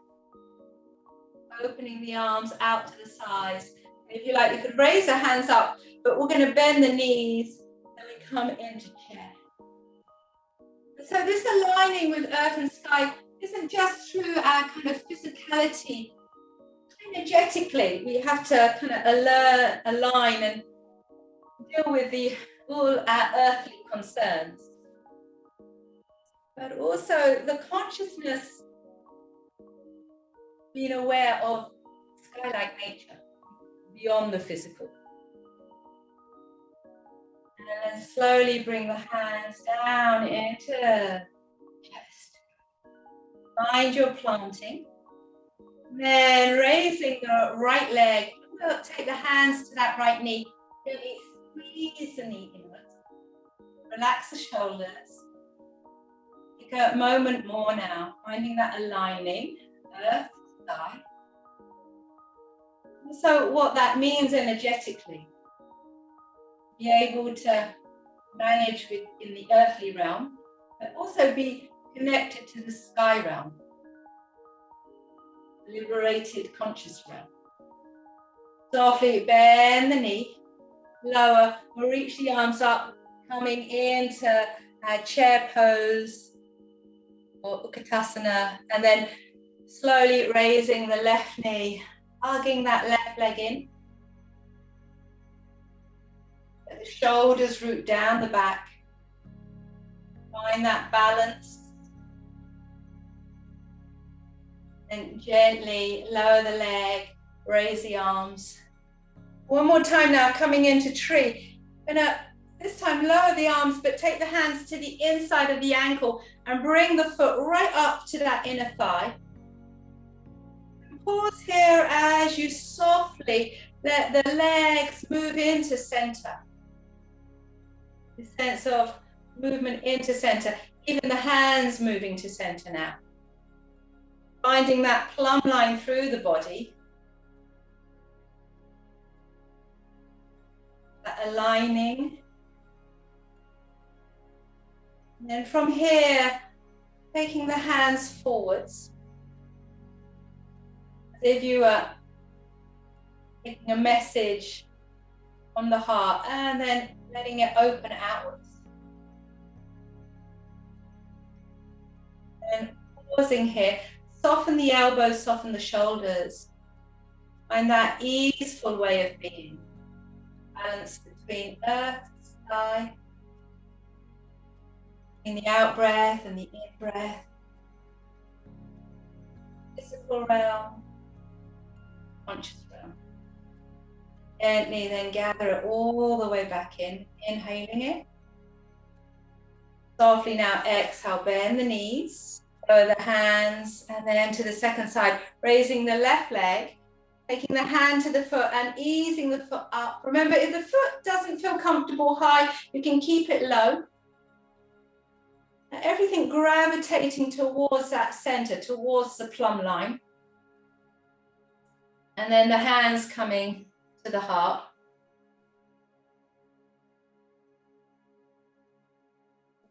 Opening the arms out to the sides. If you like, you could raise the hands up, but we're going to bend the knees and we come into chair. So this aligning with earth and sky isn't just through our kind of physicality. Energetically, we have to kind of align and deal with all our earthly concerns. But also the consciousness, being aware of sky-like nature, beyond the physical. And then slowly bring the hands down into chest. Find your planting. Then raising the right leg, take the hands to that right knee. Gently squeeze the knee inwards. Relax the shoulders. Take a moment more now, finding that aligning, earth, sky. So what that means energetically, be able to manage in the earthly realm, but also be connected to the sky realm, liberated conscious realm. Softly bend the knee, lower. We'll reach the arms up, coming into chair pose or Utkatasana, and then slowly raising the left knee, hugging that left leg in. Let the shoulders root down the back. Find that balance. And gently lower the leg, raise the arms. One more time now, coming into tree. Gonna this time lower the arms, but take the hands to the inside of the ankle and bring the foot right up to that inner thigh. Pause here as you softly let the legs move into center. The sense of movement into center, even the hands moving to center now. Finding that plumb line through the body. That aligning. And then from here, taking the hands forwards. As if you are taking a message from the heart and then letting it open outwards. And pausing here. Soften the elbows, soften the shoulders. Find that easeful way of being. Balance between earth and sky. In the out breath and the in breath. Physical realm, conscious realm. Gently then gather it all the way back in, inhaling it. Softly now exhale, bend the knees. Lower the hands and then to the second side, raising the left leg, taking the hand to the foot and easing the foot up. Remember, if the foot doesn't feel comfortable high, you can keep it low. Now, everything gravitating towards that center, towards the plumb line. And then the hands coming to the heart.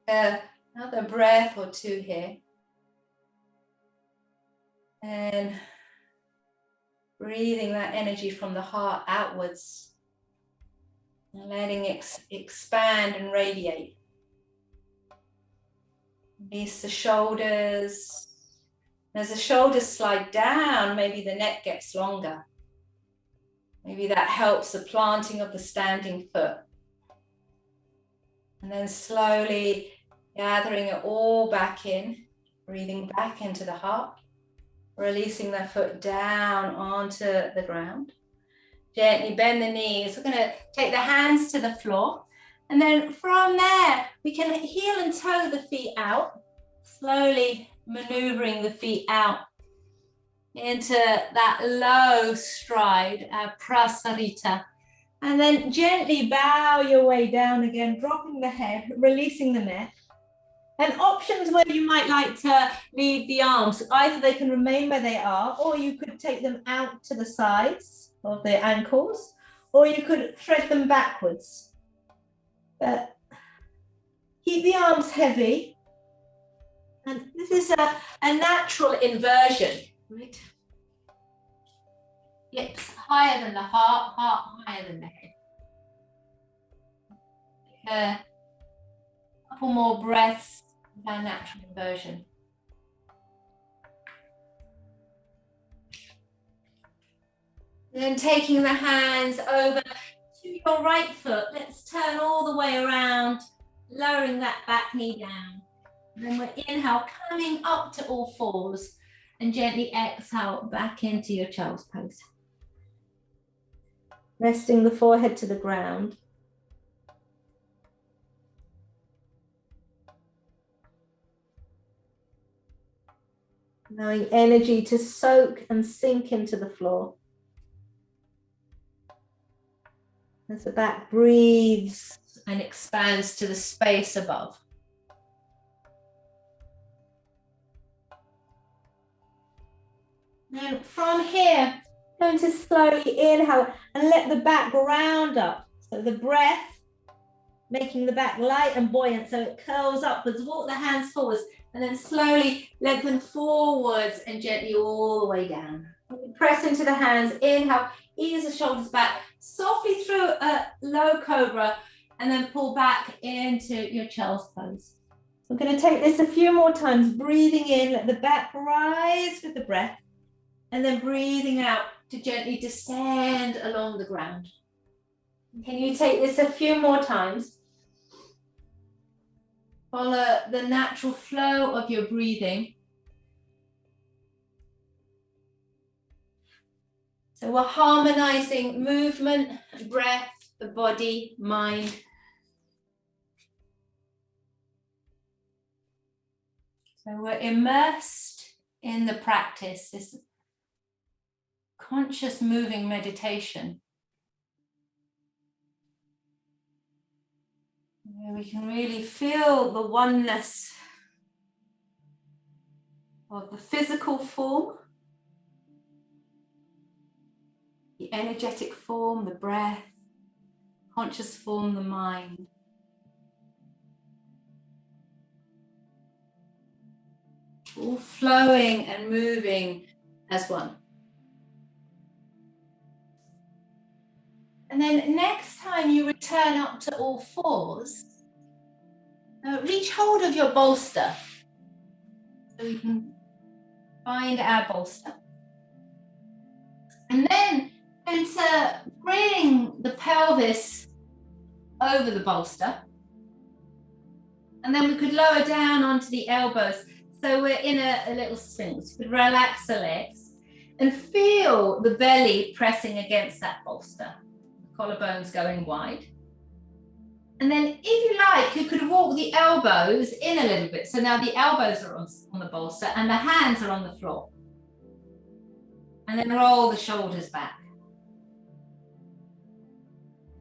Another breath or two here. And breathing that energy from the heart outwards and letting it expand and radiate. Release the shoulders. As the shoulders slide down, maybe the neck gets longer. Maybe that helps the planting of the standing foot. And then slowly gathering it all back in, breathing back into the heart. Releasing the foot down onto the ground. Gently bend the knees. We're going to take the hands to the floor. And then from there, we can heel and toe the feet out. Slowly maneuvering the feet out into that low stride, prasarita. And then gently bow your way down again, dropping the head, releasing the neck. And options where you might like to leave the arms, either they can remain where they are, or you could take them out to the sides of the ankles, or you could thread them backwards. But keep the arms heavy. And this is a natural inversion, right? Hips higher than the heart, heart higher than the head. A couple more breaths. Our natural inversion. Then taking the hands over to your right foot. Let's turn all the way around, lowering that back knee down. Then we'll inhale, coming up to all fours, and gently exhale back into your child's pose. Resting the forehead to the ground. Allowing energy to soak and sink into the floor. As the back breathes and expands to the space above. And from here, going to slowly inhale and let the back round up. So the breath, making the back light and buoyant so it curls upwards. Walk the hands forwards. And then slowly lengthen forwards and gently all the way down. Press into the hands, inhale, ease the shoulders back, softly through a low cobra, and then pull back into your child's pose. We're going to take this a few more times, breathing in, let the back rise with the breath, and then breathing out to gently descend along the ground. Can you take this a few more times? Follow the natural flow of your breathing. So we're harmonizing movement, breath, the body, mind. So we're immersed in the practice, this conscious moving meditation, where we can really feel the oneness of the physical form, the energetic form, the breath, conscious form, the mind. All flowing and moving as one. And then next time you return up to all fours, reach hold of your bolster. So we can find our bolster. And then to bring the pelvis over the bolster. And then we could lower down onto the elbows. So we're in a little sphinx. We could relax the legs and feel the belly pressing against that bolster. The collarbones going wide. And then if you like, you could walk the elbows in a little bit. So now the elbows are on the bolster and the hands are on the floor. And then roll the shoulders back.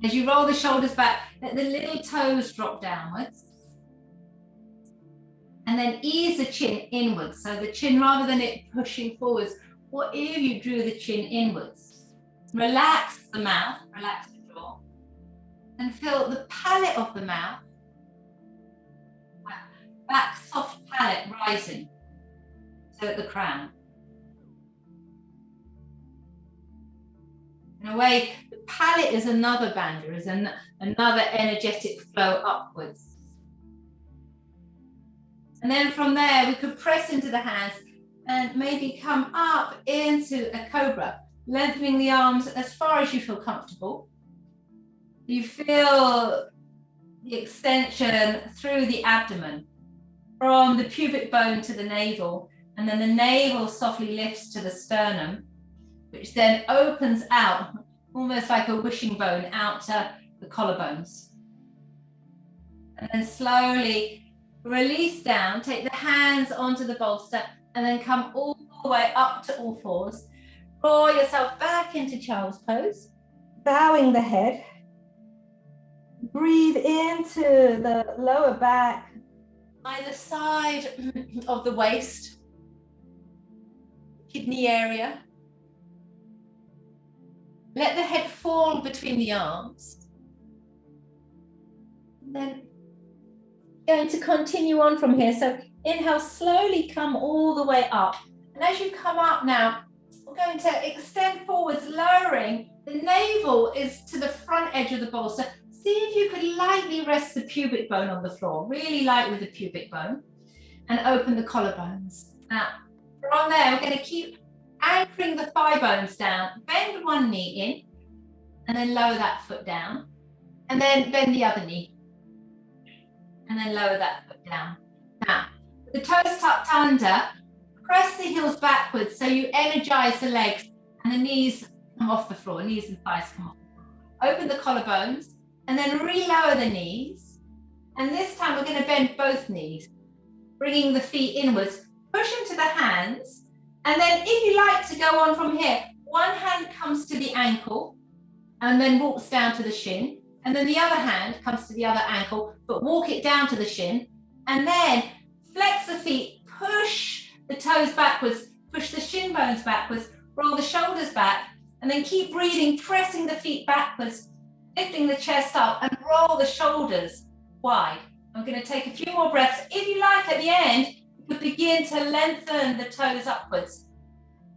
As you roll the shoulders back, let the little toes drop downwards. And then ease the chin inwards. So the chin, rather than it pushing forwards, what if you drew the chin inwards? Relax the mouth, relax the jaw. And feel the palate of the mouth. Back soft palate rising. So at the crown. In a way, the palate is another bandha, is another energetic flow upwards. And then from there, we could press into the hands and maybe come up into a cobra, lengthening the arms as far as you feel comfortable. You feel the extension through the abdomen, from the pubic bone to the navel, and then the navel softly lifts to the sternum, which then opens out, almost like a wishing bone, out to the collarbones. And then slowly release down, take the hands onto the bolster, and then come all the way up to all fours. Draw yourself back into child's pose, bowing the head. Breathe into the lower back, either side of the waist, kidney area. Let the head fall between the arms. And then going to continue on from here. So inhale, slowly come all the way up. And as you come up now, we're going to extend forwards, lowering. The navel is to the front edge of the bolster. See if you could lightly rest the pubic bone on the floor, really light with the pubic bone, and open the collarbones. Now, from there, we're going to keep anchoring the thigh bones down. Bend one knee in, and then lower that foot down. And then bend the other knee, and then lower that foot down. Now, the toes tucked under, press the heels backwards so you energize the legs and the knees come off the floor, knees and thighs come off the floor. Open the collarbones, and then re-lower the knees. And this time we're going to bend both knees, bringing the feet inwards, push into the hands. And then if you like to go on from here, one hand comes to the ankle and then walks down to the shin. And then the other hand comes to the other ankle, but walk it down to the shin. And then flex the feet, push the toes backwards, push the shin bones backwards, roll the shoulders back, and then keep breathing, pressing the feet backwards, lifting the chest up, and roll the shoulders wide. I'm going to take a few more breaths. If you like, at the end, you could begin to lengthen the toes upwards.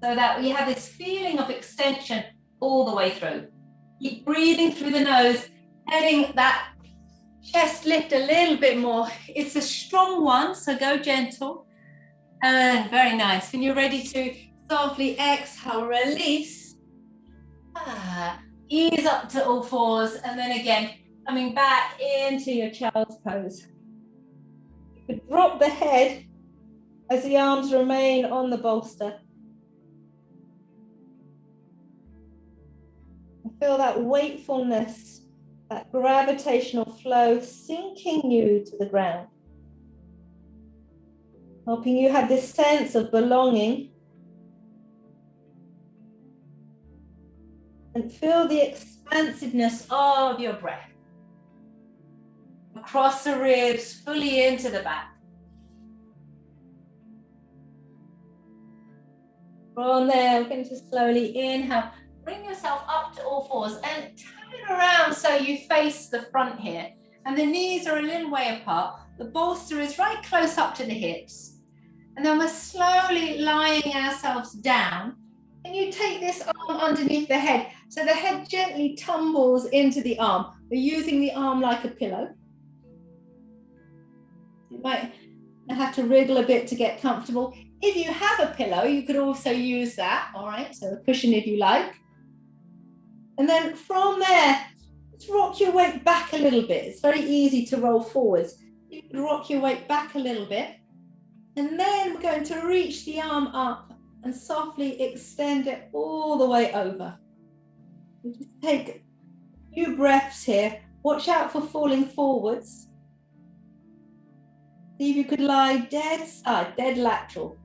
so that we have this feeling of extension all the way through. Keep breathing through the nose, letting that chest lift a little bit more. It's a strong one, so go gentle. And very nice. When you're ready to softly exhale, release. Ease up to all fours, and then again, coming back into your child's pose. You could drop the head as the arms remain on the bolster. Feel that wakefulness, that gravitational flow sinking you to the ground. Helping you have this sense of belonging. And feel the expansiveness of your breath. Across the ribs, fully into the back. From there, we're going to slowly inhale. Bring yourself up to all fours and turn it around so you face the front here. And the knees are a little way apart. The bolster is right close up to the hips. And then we're slowly lying ourselves down. And you take this arm underneath the head. So the head gently tumbles into the arm. We're using the arm like a pillow. You might have to wriggle a bit to get comfortable. If you have a pillow, you could also use that. All right, so a cushion if you like. And then from there, just rock your weight back a little bit. It's very easy to roll forwards. You can rock your weight back a little bit. And then we're going to reach the arm up and softly extend it all the way over. You just take a few breaths here. Watch out for falling forwards. See if you could lie dead side, dead lateral.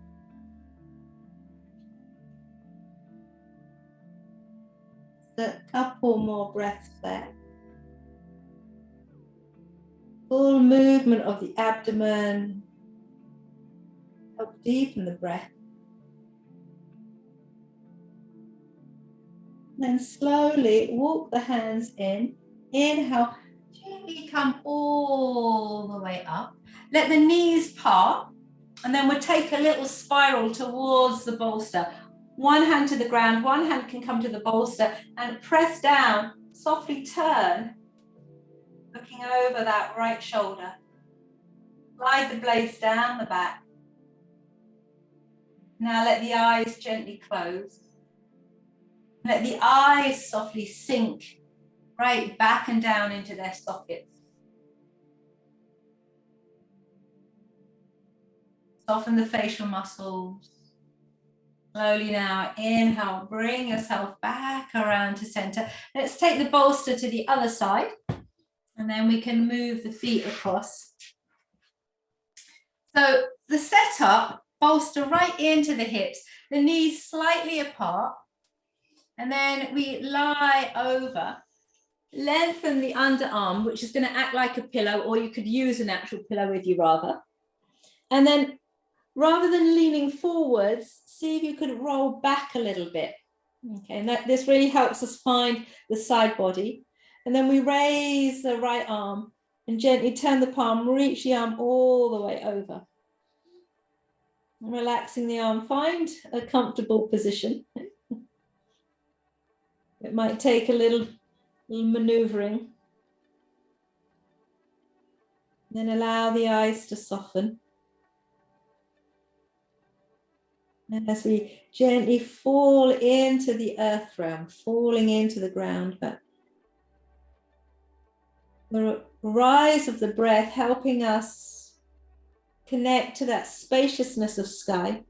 A couple more breaths there. Full movement of the abdomen. Help deepen the breath. Then slowly walk the hands in. Inhale, gently come all the way up. Let the knees part, and then we'll take a little spiral towards the bolster. One hand to the ground, one hand can come to the bolster, and press down, softly turn, looking over that right shoulder. Slide the blades down the back. Now let the eyes gently close. Let the eyes softly sink right back and down into their sockets. Soften the facial muscles. Slowly now, inhale, bring yourself back around to center. Let's take the bolster to the other side, and then we can move the feet across. So the setup, bolster right into the hips, the knees slightly apart, and then we lie over. Lengthen the underarm, which is going to act like a pillow, or you could use an actual pillow if you rather. And then rather than leaning forwards, see if you could roll back a little bit. Okay, and this really helps us find the side body. And then we raise the right arm and gently turn the palm, reach the arm all the way over. Relaxing the arm, find a comfortable position. It might take a little maneuvering. Then allow the eyes to soften. And as we gently fall into the earth realm, falling into the ground, but the rise of the breath helping us connect to that spaciousness of sky.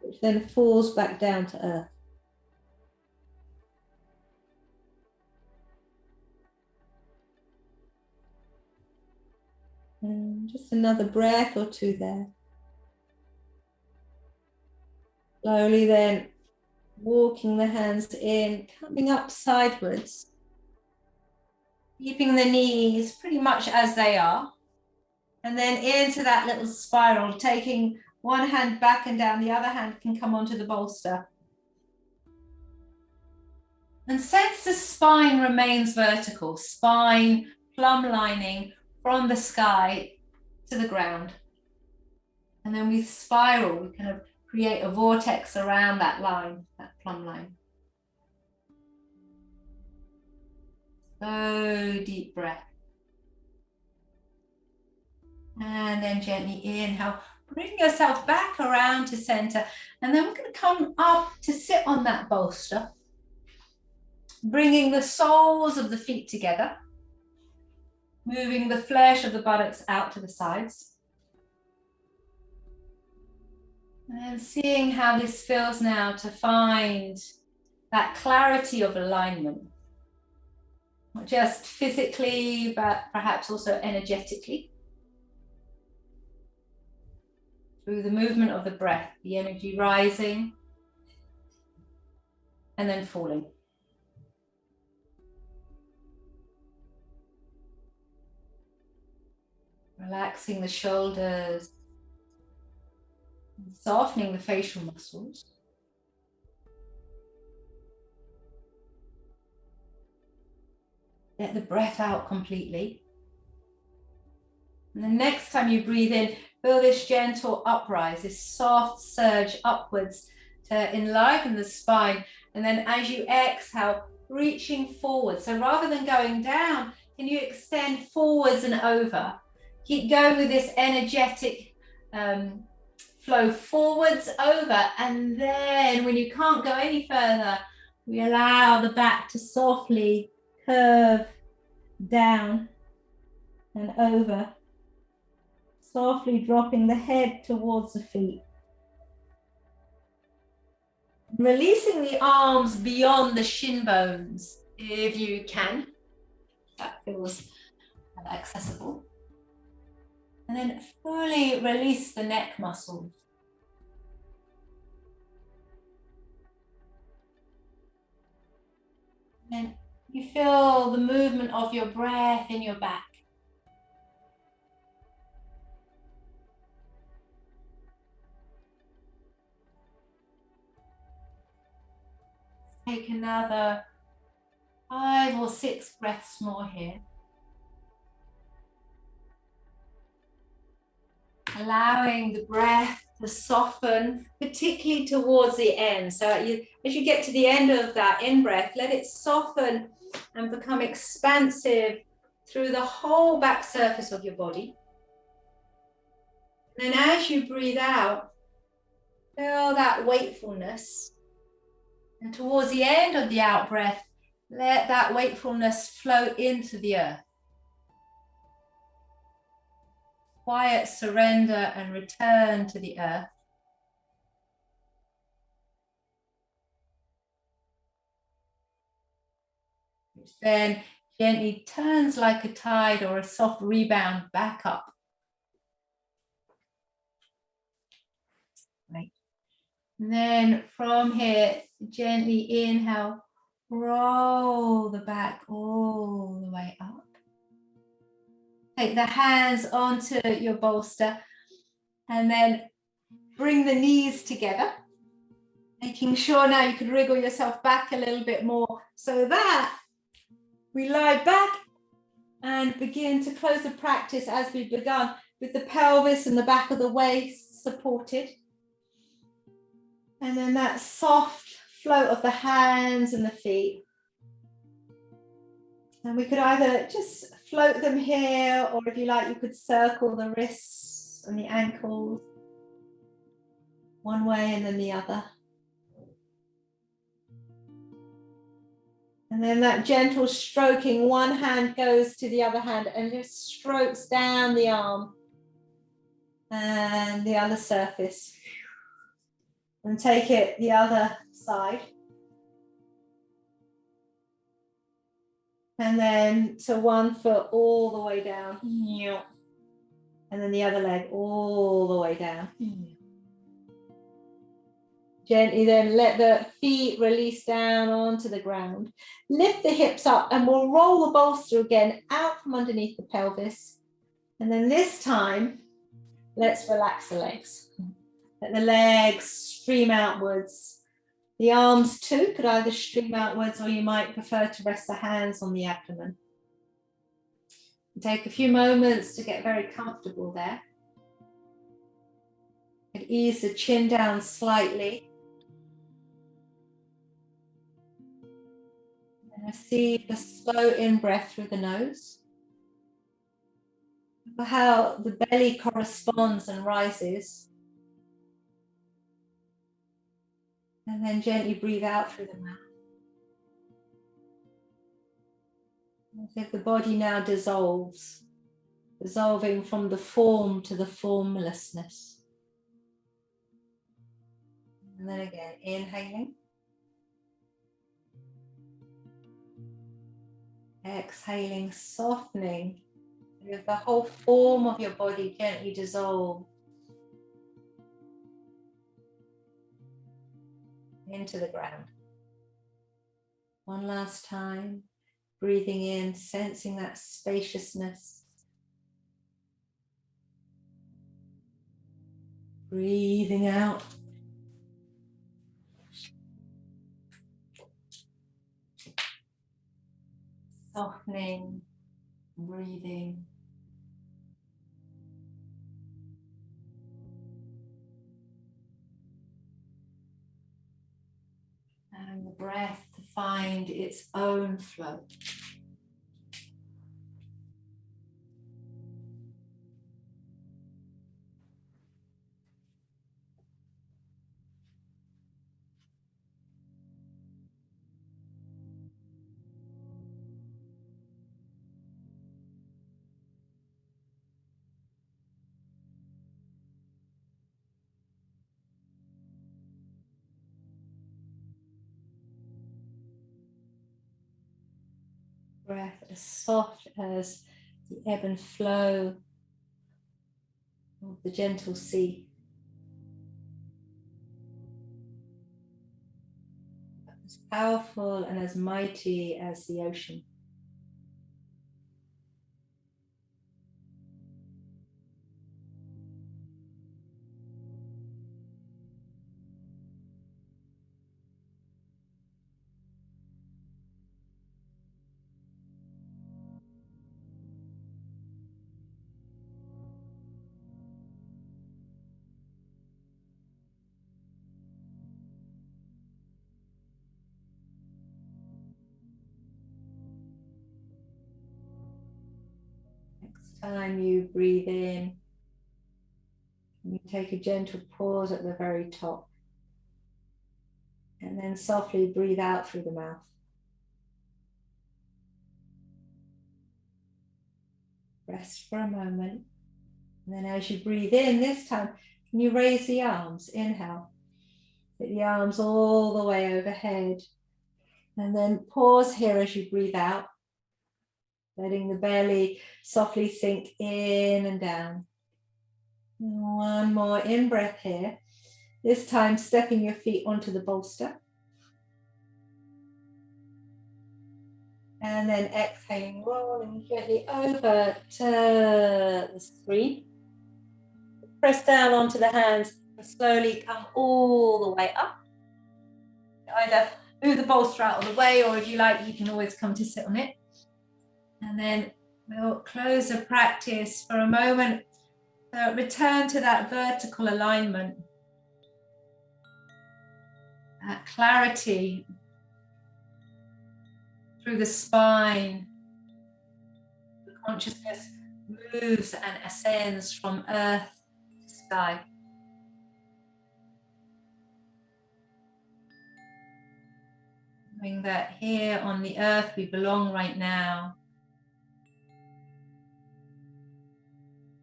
Which then falls back down to earth. And just another breath or two there. Slowly then walking the hands in, coming up sideways. Keeping the knees pretty much as they are. And then into that little spiral, taking one hand back and down, the other hand can come onto the bolster. And sense the spine remains vertical, spine plumb lining from the sky to the ground. And then we spiral, we kind of create a vortex around that line, that plumb line. Slow, deep breath. And then gently inhale. Bring yourself back around to center. And then we're going to come up to sit on that bolster. Bringing the soles of the feet together. Moving the flesh of the buttocks out to the sides. And seeing how this feels now to find that clarity of alignment. Not just physically, but perhaps also energetically. Through the movement of the breath, the energy rising and then falling. Relaxing the shoulders, softening the facial muscles. Let the breath out completely. And the next time you breathe in, feel this gentle uprise, this soft surge upwards to enliven the spine. And then as you exhale, reaching forward. So rather than going down, can you extend forwards and over? Keep going with this energetic flow forwards, over. And then when you can't go any further, we allow the back to softly curve down and over. Softly dropping the head towards the feet. Releasing the arms beyond the shin bones, if you can. That feels accessible. And then fully release the neck muscles. And you feel the movement of your breath in your back. Take another 5 or 6 breaths more here. Allowing the breath to soften, particularly towards the end. So as you get to the end of that in-breath, let it soften and become expansive through the whole back surface of your body. And then as you breathe out, feel that wakefulness. And towards the end of the out breath, let that wakefulness flow into the earth. Quiet surrender and return to the earth. Which then gently turns like a tide or a soft rebound back up. Right. And then from here, gently inhale, roll the back all the way up. Take the hands onto your bolster and then bring the knees together. Making sure now you can wriggle yourself back a little bit more so that we lie back and begin to close the practice as we've begun with the pelvis and the back of the waist supported. And then that soft float of the hands and the feet. And we could either just float them here, or if you like, you could circle the wrists and the ankles one way and then the other. And then that gentle stroking, one hand goes to the other hand and just strokes down the arm and the other surface. And take it the other side. And then to one foot all the way down. And then the other leg all the way down. Gently then let the feet release down onto the ground. Lift the hips up and we'll roll the bolster again out from underneath the pelvis. And then this time, let's relax the legs. Let the legs stream outwards. The arms too could either stream outwards, or you might prefer to rest the hands on the abdomen. Take a few moments to get very comfortable there. ease the chin down slightly. And receive the slow in-breath through the nose. How the belly corresponds and rises. And then gently breathe out through the mouth. As if the body now dissolves, dissolving from the form to the formlessness. And then again, inhaling. Exhaling, softening. With the whole form of your body gently dissolve into the ground. One last time, breathing in, sensing that spaciousness. Breathing out. Softening, breathing. And the breath to find its own flow. Breath as soft as the ebb and flow of the gentle sea. As powerful and as mighty as the ocean. Next time you breathe in, you take a gentle pause at the very top. And then softly breathe out through the mouth. Rest for a moment. And then as you breathe in, this time, can you raise the arms? Inhale. Take the arms all the way overhead. And then pause here as you breathe out. Letting the belly softly sink in and down. One more in-breath here. This time stepping your feet onto the bolster. And then exhaling, rolling gently over to the screen. Press down onto the hands and slowly come all the way up. Either move the bolster out of the way, or if you like, you can always come to sit on it. And then we'll close the practice for a moment. So return to that vertical alignment. That clarity through the spine. The consciousness moves and ascends from earth to sky. Knowing that here on the earth we belong right now.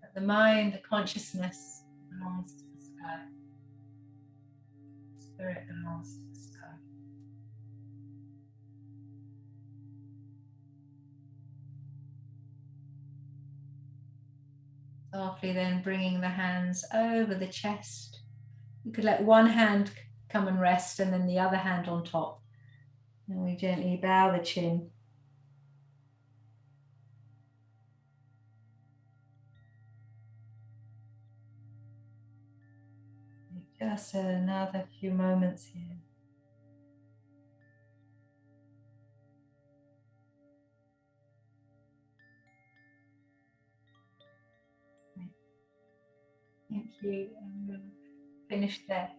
That the mind, the consciousness belongs to the sky. Spirit belongs to the sky. Softly then bringing the hands over the chest. You could let one hand come and rest and then the other hand on top. And we gently bow the chin. Just another few moments here. Thank you. finish there.